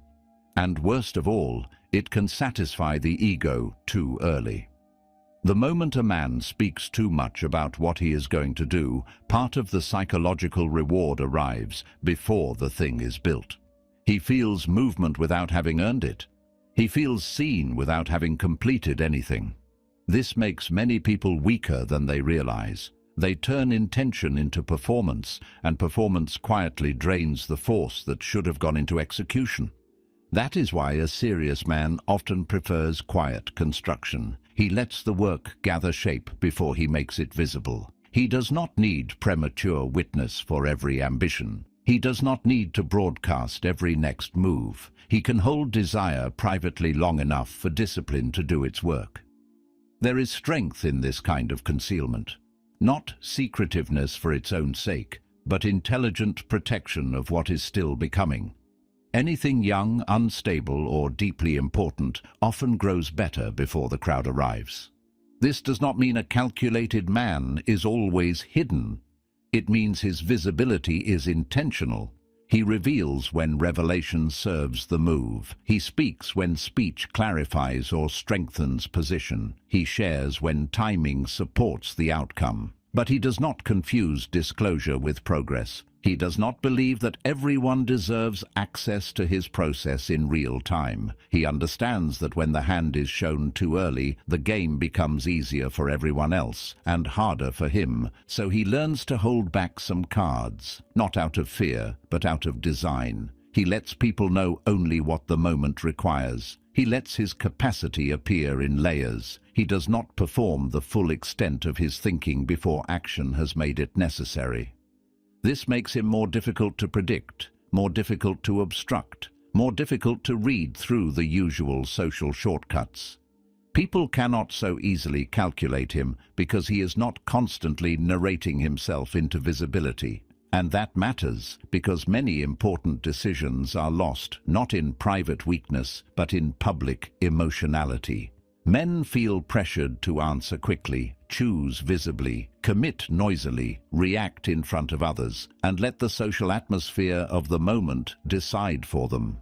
And worst of all, it can satisfy the ego too early. The moment a man speaks too much about what he is going to do, part of the psychological reward arrives before the thing is built. He feels movement without having earned it. He feels seen without having completed anything. This makes many people weaker than they realize. They turn intention into performance, and performance quietly drains the force that should have gone into execution. That is why a serious man often prefers quiet construction. He lets the work gather shape before he makes it visible. He does not need premature witness for every ambition. He does not need to broadcast every next move. He can hold desire privately long enough for discipline to do its work. There is strength in this kind of concealment. Not secretiveness for its own sake, but intelligent protection of what is still becoming. Anything young, unstable, or deeply important often grows better before the crowd arrives. This does not mean a calculated man is always hidden. It means his visibility is intentional. He reveals when revelation serves the move. He speaks when speech clarifies or strengthens position. He shares when timing supports the outcome. But he does not confuse disclosure with progress. He does not believe that everyone deserves access to his process in real time. He understands that when the hand is shown too early, the game becomes easier for everyone else and harder for him, so he learns to hold back some cards, not out of fear, but out of design. He lets people know only what the moment requires. He lets his capacity appear in layers. He does not perform the full extent of his thinking before action has made it necessary. This makes him more difficult to predict, more difficult to obstruct, more difficult to read through the usual social shortcuts. People cannot so easily calculate him because he is not constantly narrating himself into visibility. And that matters because many important decisions are lost not in private weakness but in public emotionality. Men feel pressured to answer quickly, choose visibly, commit noisily, react in front of others, and let the social atmosphere of the moment decide for them.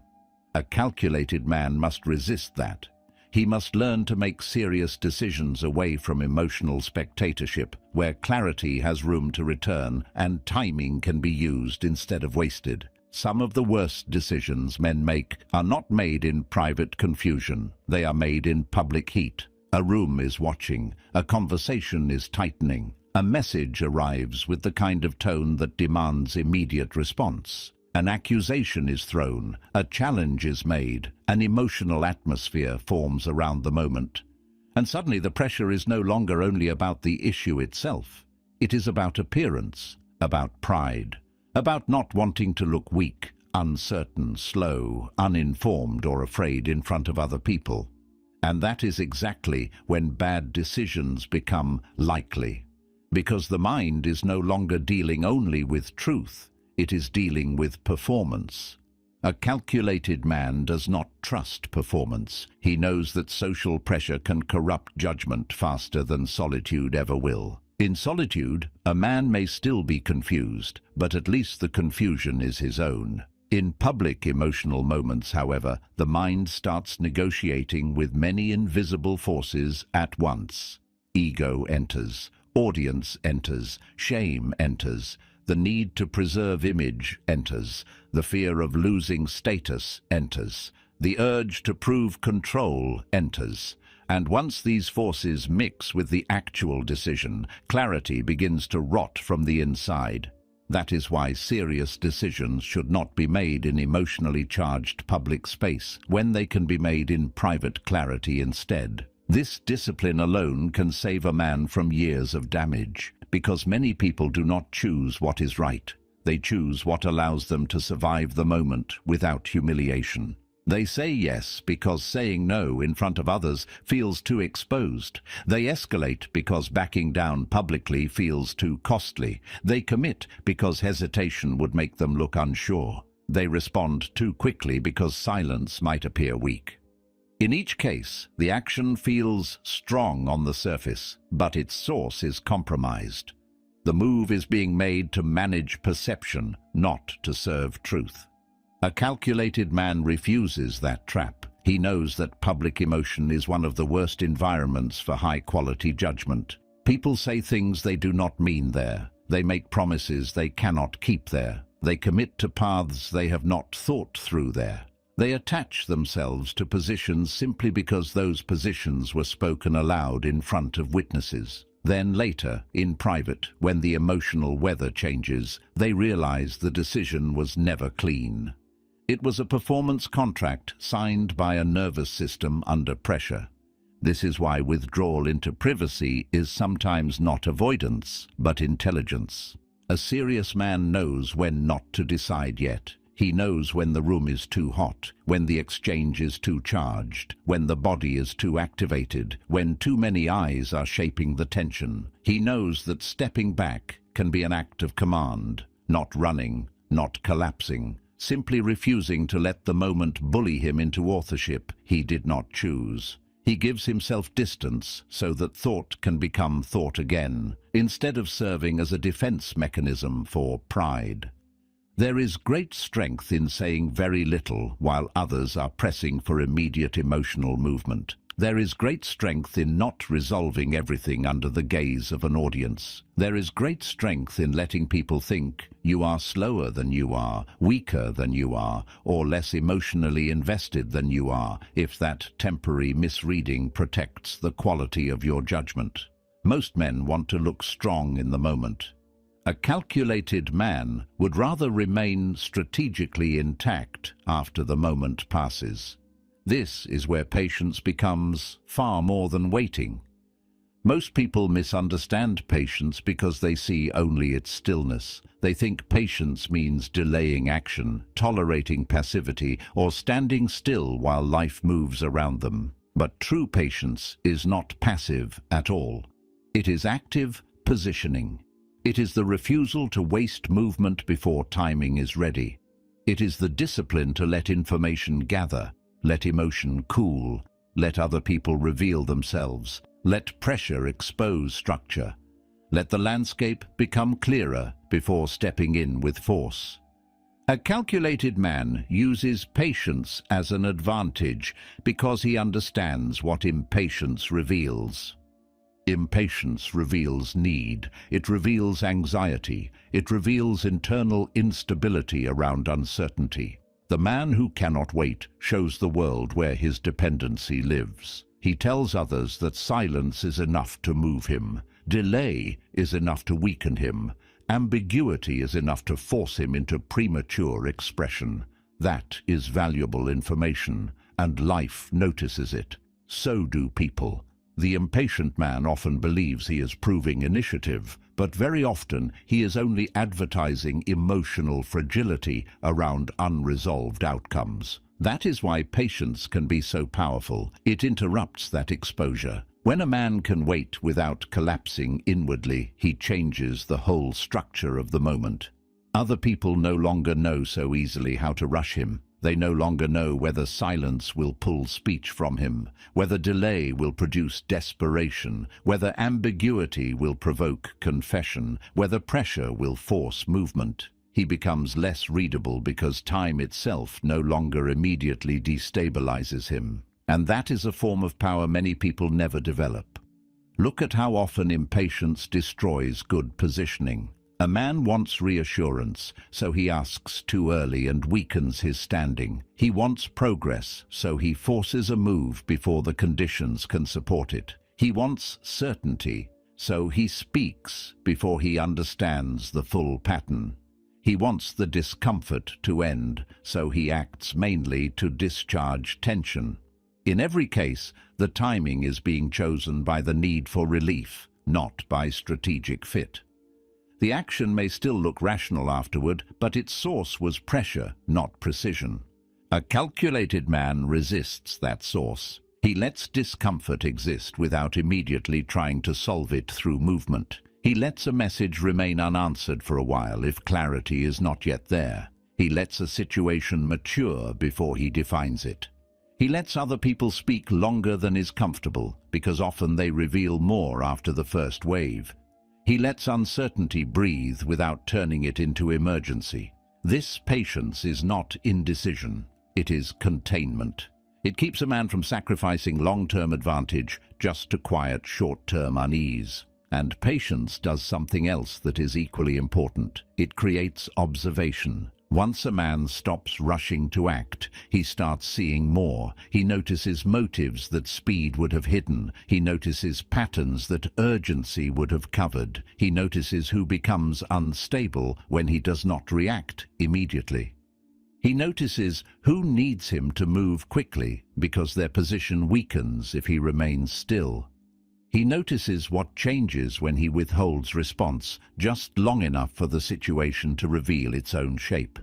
A calculated man must resist that. He must learn to make serious decisions away from emotional spectatorship, where clarity has room to return and timing can be used instead of wasted. Some of the worst decisions men make are not made in private confusion. They are made in public heat. A room is watching. A conversation is tightening. A message arrives with the kind of tone that demands immediate response. An accusation is thrown. A challenge is made. An emotional atmosphere forms around the moment. And suddenly the pressure is no longer only about the issue itself. It is about appearance, about pride, about not wanting to look weak, uncertain, slow, uninformed, or afraid in front of other people. And that is exactly when bad decisions become likely. Because the mind is no longer dealing only with truth, it is dealing with performance. A calculated man does not trust performance. He knows that social pressure can corrupt judgment faster than solitude ever will. In solitude, a man may still be confused, but at least the confusion is his own. In public emotional moments, however, the mind starts negotiating with many invisible forces at once. Ego enters, audience enters, shame enters, the need to preserve image enters, the fear of losing status enters, the urge to prove control enters. And once these forces mix with the actual decision, clarity begins to rot from the inside. That is why serious decisions should not be made in emotionally charged public space, when they can be made in private clarity instead. This discipline alone can save a man from years of damage, because many people do not choose what is right. They choose what allows them to survive the moment without humiliation. They say yes because saying no in front of others feels too exposed. They escalate because backing down publicly feels too costly. They commit because hesitation would make them look unsure. They respond too quickly because silence might appear weak. In each case, the action feels strong on the surface, but its source is compromised. The move is being made to manage perception, not to serve truth. A calculated man refuses that trap. He knows that public emotion is one of the worst environments for high-quality judgment. People say things they do not mean there. They make promises they cannot keep there. They commit to paths they have not thought through there. They attach themselves to positions simply because those positions were spoken aloud in front of witnesses. Then later, in private, when the emotional weather changes, they realize the decision was never clean. It was a performance contract signed by a nervous system under pressure. This is why withdrawal into privacy is sometimes not avoidance, but intelligence. A serious man knows when not to decide yet. He knows when the room is too hot, when the exchange is too charged, when the body is too activated, when too many eyes are shaping the tension. He knows that stepping back can be an act of command, not running, not collapsing, simply refusing to let the moment bully him into authorship he did not choose. He gives himself distance so that thought can become thought again, instead of serving as a defense mechanism for pride. There is great strength in saying very little while others are pressing for immediate emotional movement. There is great strength in not resolving everything under the gaze of an audience. There is great strength in letting people think you are slower than you are, weaker than you are, or less emotionally invested than you are, if that temporary misreading protects the quality of your judgment. Most men want to look strong in the moment. A calculated man would rather remain strategically intact after the moment passes. This is where patience becomes far more than waiting. Most people misunderstand patience because they see only its stillness. They think patience means delaying action, tolerating passivity, or standing still while life moves around them. But true patience is not passive at all. It is active positioning. It is the refusal to waste movement before timing is ready. It is the discipline to let information gather, let emotion cool, let other people reveal themselves, let pressure expose structure. Let the landscape become clearer before stepping in with force. A calculated man uses patience as an advantage because he understands what impatience reveals. Impatience reveals need, it reveals anxiety, it reveals internal instability around uncertainty. The man who cannot wait shows the world where his dependency lives. He tells others that silence is enough to move him, delay is enough to weaken him, ambiguity is enough to force him into premature expression. That is valuable information, and life notices it. So do people. The impatient man often believes he is proving initiative, but very often he is only advertising emotional fragility around unresolved outcomes. That is why patience can be so powerful. It interrupts that exposure. When a man can wait without collapsing inwardly, he changes the whole structure of the moment. Other people no longer know so easily how to rush him. They no longer know whether silence will pull speech from him, whether delay will produce desperation, whether ambiguity will provoke confession, whether pressure will force movement. he becomes less readable because time itself no longer immediately destabilizes him. And that is a form of power many people never develop. Look at how often impatience destroys good positioning. A man wants reassurance, so he asks too early and weakens his standing. He wants progress, so he forces a move before the conditions can support it. He wants certainty, so he speaks before he understands the full pattern. He wants the discomfort to end, so he acts mainly to discharge tension. In every case, the timing is being chosen by the need for relief, not by strategic fit. The action may still look rational afterward, but its source was pressure, not precision. A calculated man resists that source. He lets discomfort exist without immediately trying to solve it through movement. He lets a message remain unanswered for a while if clarity is not yet there. He lets a situation mature before he defines it. He lets other people speak longer than is comfortable, because often they reveal more after the first wave. He lets uncertainty breathe without turning it into emergency. This patience is not indecision, it is containment. It keeps a man from sacrificing long-term advantage just to quiet short-term unease. And patience does something else that is equally important. It creates observation. Once a man stops rushing to act, he starts seeing more. He notices motives that speed would have hidden. He notices patterns that urgency would have covered. He notices who becomes unstable when he does not react immediately. He notices who needs him to move quickly because their position weakens if he remains still. He notices what changes when he withholds response just long enough for the situation to reveal its own shape.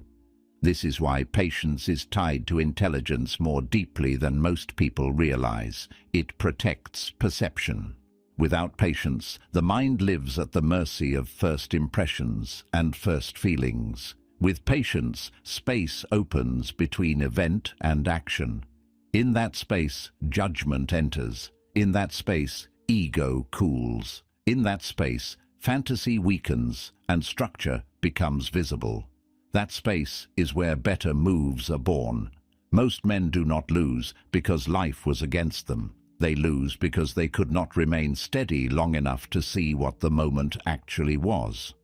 This is why patience is tied to intelligence more deeply than most people realize. It protects perception. Without patience, the mind lives at the mercy of first impressions and first feelings. With patience, space opens between event and action. In that space, judgment enters. In that space, ego cools. In that space, fantasy weakens and structure becomes visible. That space is where better moves are born. Most men do not lose because life was against them. They lose because they could not remain steady long enough to see what the moment actually was.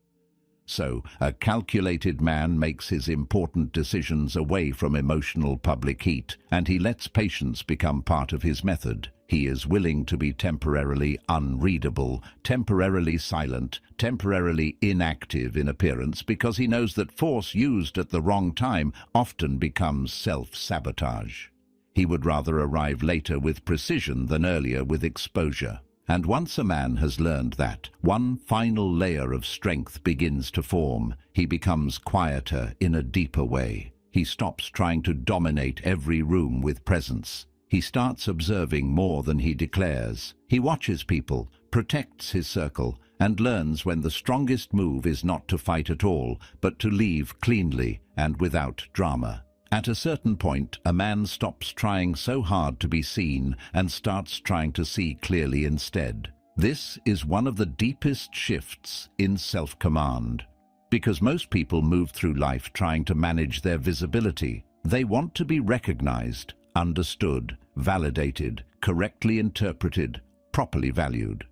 So, a calculated man makes his important decisions away from emotional public heat, and he lets patience become part of his method. He is willing to be temporarily unreadable, temporarily silent, temporarily inactive in appearance, because he knows that force used at the wrong time often becomes self-sabotage. He would rather arrive later with precision than earlier with exposure. And once a man has learned that, one final layer of strength begins to form. He becomes quieter in a deeper way. He stops trying to dominate every room with presence. He starts observing more than he declares. He watches people, protects his circle, and learns when the strongest move is not to fight at all, but to leave cleanly and without drama. At a certain point, a man stops trying so hard to be seen and starts trying to see clearly instead. This is one of the deepest shifts in self-command, because most people move through life trying to manage their visibility. They want to be recognized, understood, validated, correctly interpreted, properly valued.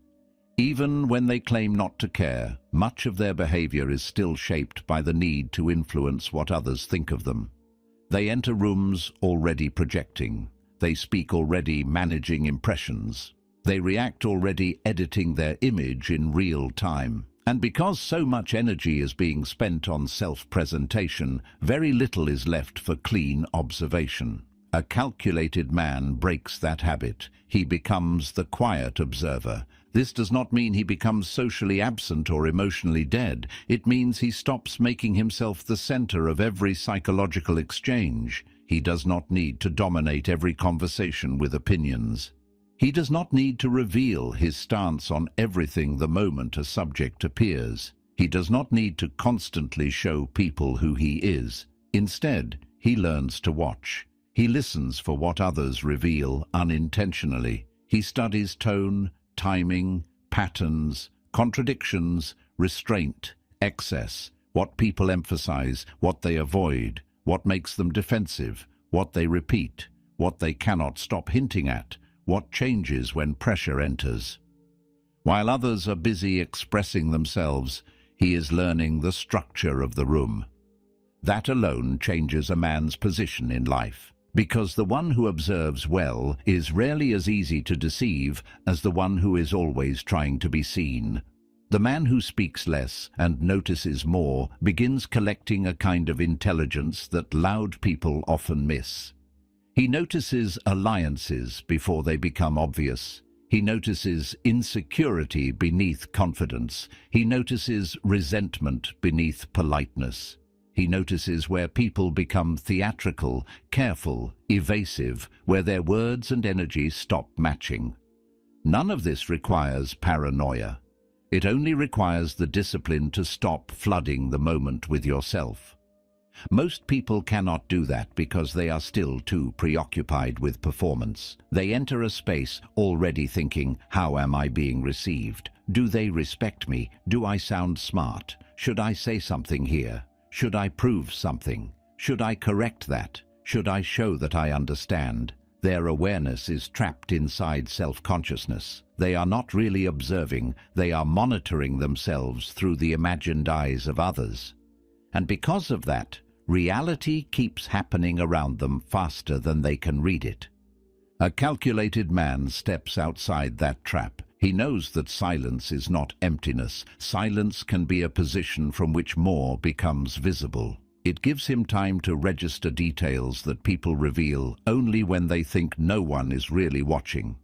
Even when they claim not to care, much of their behavior is still shaped by the need to influence what others think of them. They enter rooms already projecting. They speak already managing impressions. They react already editing their image in real time. And because so much energy is being spent on self-presentation, very little is left for clean observation. A calculated man breaks that habit. He becomes the quiet observer. This does not mean he becomes socially absent or emotionally dead. It means he stops making himself the center of every psychological exchange. He does not need to dominate every conversation with opinions. He does not need to reveal his stance on everything the moment a subject appears. He does not need to constantly show people who he is. Instead, he learns to watch. He listens for what others reveal unintentionally. He studies tone, timing, patterns, contradictions, restraint, excess, what people emphasize, what they avoid, what makes them defensive, what they repeat, what they cannot stop hinting at, what changes when pressure enters. While others are busy expressing themselves, he is learning the structure of the room. That alone changes a man's position in life, because the one who observes well is rarely as easy to deceive as the one who is always trying to be seen. The man who speaks less and notices more begins collecting a kind of intelligence that loud people often miss. He notices alliances before they become obvious. He notices insecurity beneath confidence. He notices resentment beneath politeness. He notices where people become theatrical, careful, evasive, where their words and energy stop matching. None of this requires paranoia. It only requires the discipline to stop flooding the moment with yourself. Most people cannot do that because they are still too preoccupied with performance. They enter a space already thinking, how am I being received? Do they respect me? Do I sound smart? Should I say something here? Should I prove something? Should I correct that? Should I show that I understand? Their awareness is trapped inside self-consciousness. They are not really observing, they are monitoring themselves through the imagined eyes of others. And because of that, reality keeps happening around them faster than they can read it. A calculated man steps outside that trap. He knows that silence is not emptiness. Silence can be a position from which more becomes visible. It gives him time to register details that people reveal only when they think no one is really watching.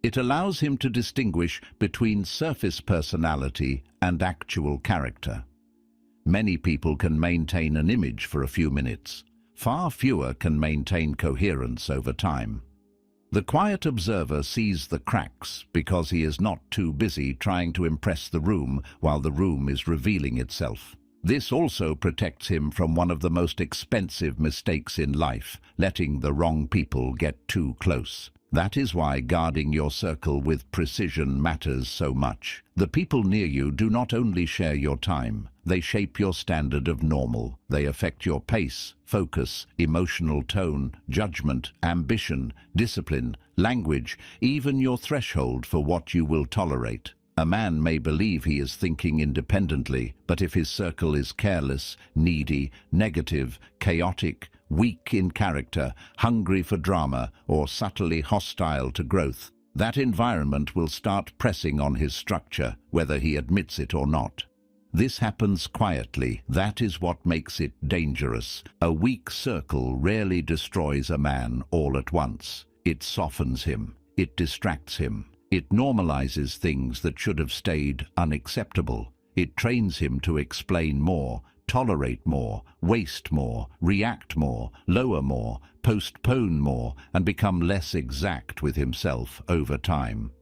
It allows him to distinguish between surface personality and actual character. Many people can maintain an image for a few minutes. Far fewer can maintain coherence over time. The quiet observer sees the cracks because he is not too busy trying to impress the room while the room is revealing itself. This also protects him from one of the most expensive mistakes in life, letting the wrong people get too close. That is why guarding your circle with precision matters so much. The people near you do not only share your time, they shape your standard of normal. They affect your pace, focus, emotional tone, judgment, ambition, discipline, language, even your threshold for what you will tolerate. A man may believe he is thinking independently, but if his circle is careless, needy, negative, chaotic, weak in character, hungry for drama, or subtly hostile to growth, that environment will start pressing on his structure, whether he admits it or not. This happens quietly. That is what makes it dangerous. A weak circle rarely destroys a man all at once. It softens him. It distracts him. It normalizes things that should have stayed unacceptable. It trains him to explain more, tolerate more, waste more, react more, lower more, postpone more, and become less exact with himself over time.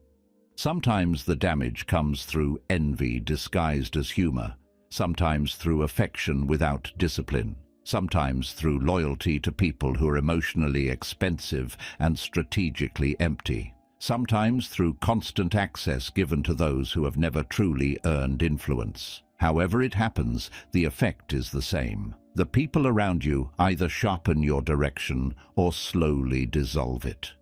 Sometimes the damage comes through envy disguised as humor, sometimes through affection without discipline, sometimes through loyalty to people who are emotionally expensive and strategically empty, sometimes through constant access given to those who have never truly earned influence. However it happens, the effect is the same. The people around you either sharpen your direction or slowly dissolve it.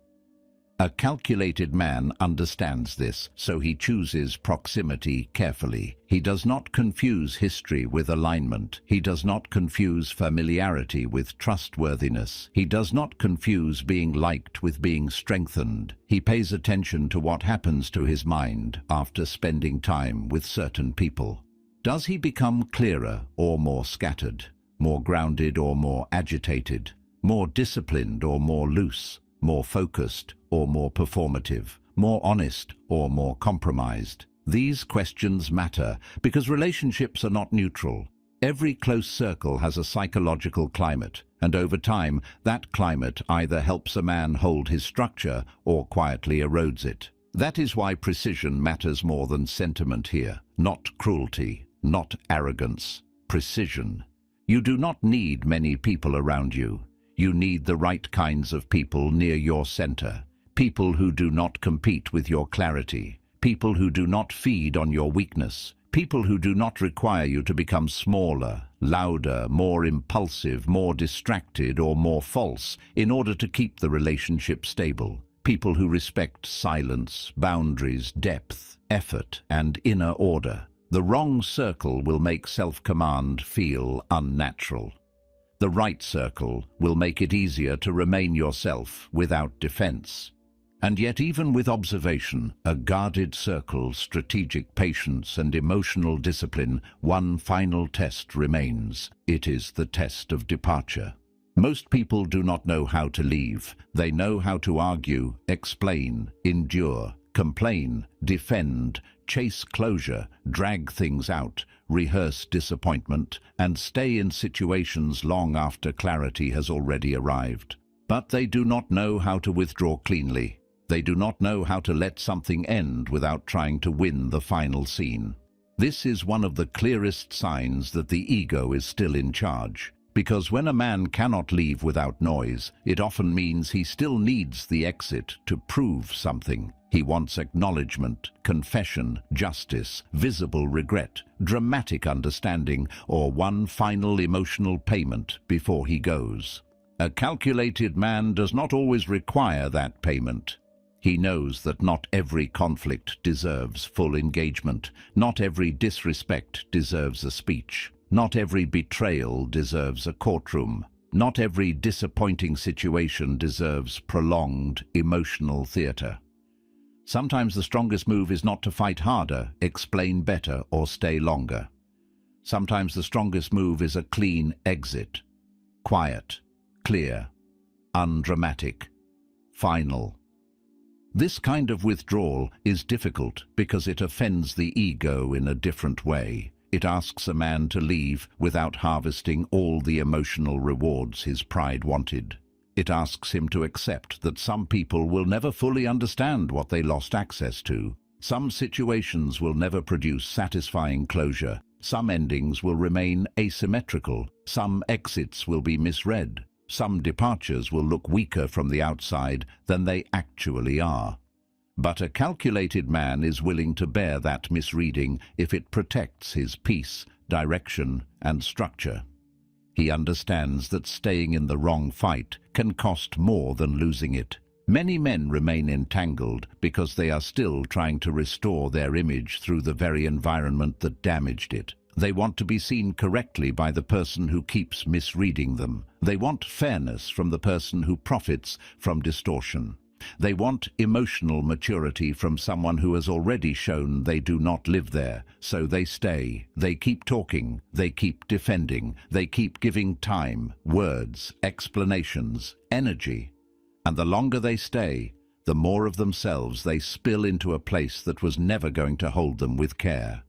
A calculated man understands this, so he chooses proximity carefully. He does not confuse history with alignment. He does not confuse familiarity with trustworthiness. He does not confuse being liked with being strengthened. He pays attention to what happens to his mind after spending time with certain people. Does he become clearer or more scattered, more grounded or more agitated, more disciplined or more loose, more focused or more performative, more honest or more compromised? These questions matter because relationships are not neutral. Every close circle has a psychological climate, and over time, that climate either helps a man hold his structure or quietly erodes it. That is why precision matters more than sentiment here. Not cruelty, not arrogance, precision. You do not need many people around you. You need the right kinds of people near your center. People who do not compete with your clarity. People who do not feed on your weakness. People who do not require you to become smaller, louder, more impulsive, more distracted, or more false in order to keep the relationship stable. People who respect silence, boundaries, depth, effort, and inner order. The wrong circle will make self-command feel unnatural. The right circle will make it easier to remain yourself without defense. And yet, even with observation, a guarded circle, strategic patience, and emotional discipline, one final test remains. It is the test of departure. Most people do not know how to leave. They know how to argue, explain, endure, complain, defend, chase closure, drag things out, rehearse disappointment, and stay in situations long after clarity has already arrived. But they do not know how to withdraw cleanly. They do not know how to let something end without trying to win the final scene. This is one of the clearest signs that the ego is still in charge. Because when a man cannot leave without noise, it often means he still needs the exit to prove something. He wants acknowledgement, confession, justice, visible regret, dramatic understanding, or one final emotional payment before he goes. A calculated man does not always require that payment. He knows that not every conflict deserves full engagement. Not every disrespect deserves a speech. Not every betrayal deserves a courtroom. Not every disappointing situation deserves prolonged emotional theater. Sometimes the strongest move is not to fight harder, explain better, or stay longer. Sometimes the strongest move is a clean exit. Quiet, clear, undramatic, final. This kind of withdrawal is difficult because it offends the ego in a different way. It asks a man to leave without harvesting all the emotional rewards his pride wanted. It asks him to accept that some people will never fully understand what they lost access to. Some situations will never produce satisfying closure. Some endings will remain asymmetrical. Some exits will be misread. Some departures will look weaker from the outside than they actually are. But a calculated man is willing to bear that misreading if it protects his peace, direction, and structure. He understands that staying in the wrong fight can cost more than losing it. Many men remain entangled because they are still trying to restore their image through the very environment that damaged it. They want to be seen correctly by the person who keeps misreading them. They want fairness from the person who profits from distortion. They want emotional maturity from someone who has already shown they do not live there. So they stay, they keep talking, they keep defending, they keep giving time, words, explanations, energy. And the longer they stay, the more of themselves they spill into a place that was never going to hold them with care.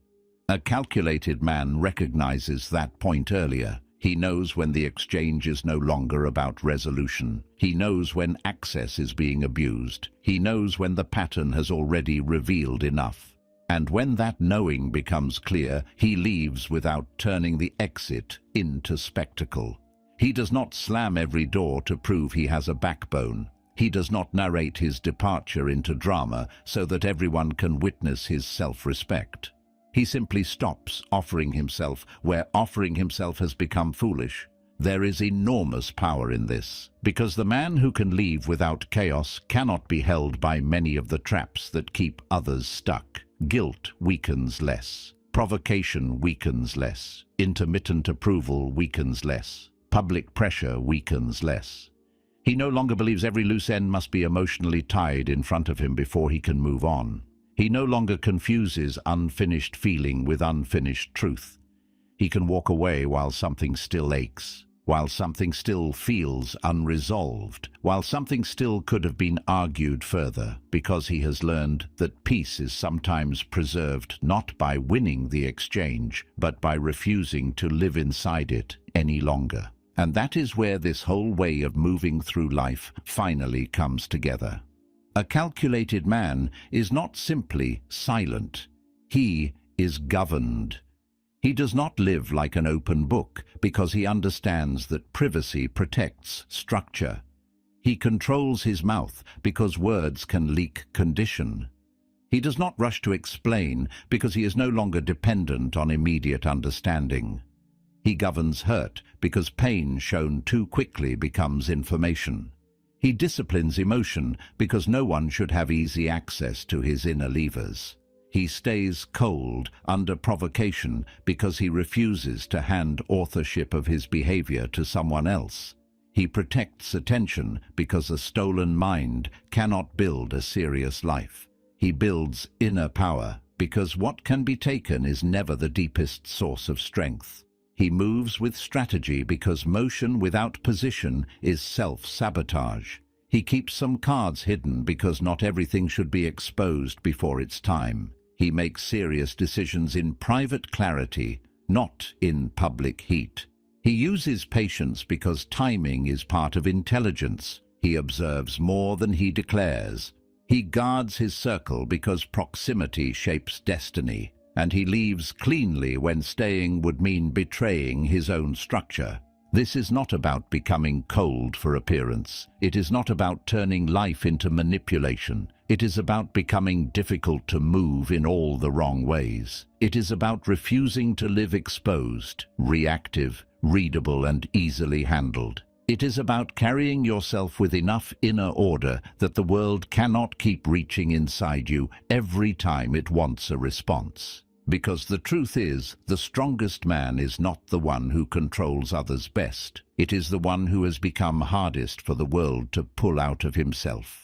A calculated man recognizes that point earlier. He knows when the exchange is no longer about resolution. He knows when access is being abused. He knows when the pattern has already revealed enough. And when that knowing becomes clear, he leaves without turning the exit into spectacle. He does not slam every door to prove he has a backbone. He does not narrate his departure into drama so that everyone can witness his self-respect. He simply stops offering himself where offering himself has become foolish. There is enormous power in this, because the man who can leave without chaos cannot be held by many of the traps that keep others stuck. Guilt weakens less. Provocation weakens less. Intermittent approval weakens less. Public pressure weakens less. He no longer believes every loose end must be emotionally tied in front of him before he can move on. He no longer confuses unfinished feeling with unfinished truth. He can walk away while something still aches, while something still feels unresolved, while something still could have been argued further, because he has learned that peace is sometimes preserved not by winning the exchange, but by refusing to live inside it any longer. And that is where this whole way of moving through life finally comes together. A calculated man is not simply silent. He is governed. He does not live like an open book because he understands that privacy protects structure. He controls his mouth because words can leak condition. He does not rush to explain because he is no longer dependent on immediate understanding. He governs hurt because pain shown too quickly becomes information. He disciplines emotion because no one should have easy access to his inner levers. He stays cold under provocation because he refuses to hand authorship of his behavior to someone else. He protects attention because a stolen mind cannot build a serious life. He builds inner power because what can be taken is never the deepest source of strength. He moves with strategy because motion without position is self-sabotage. He keeps some cards hidden because not everything should be exposed before its time. He makes serious decisions in private clarity, not in public heat. He uses patience because timing is part of intelligence. He observes more than he declares. He guards his circle because proximity shapes destiny. And he leaves cleanly when staying would mean betraying his own structure. This is not about becoming cold for appearance. It is not about turning life into manipulation. It is about becoming difficult to move in all the wrong ways. It is about refusing to live exposed, reactive, readable, and easily handled. It is about carrying yourself with enough inner order that the world cannot keep reaching inside you every time it wants a response. Because the truth is, the strongest man is not the one who controls others best. It is the one who has become hardest for the world to pull out of himself.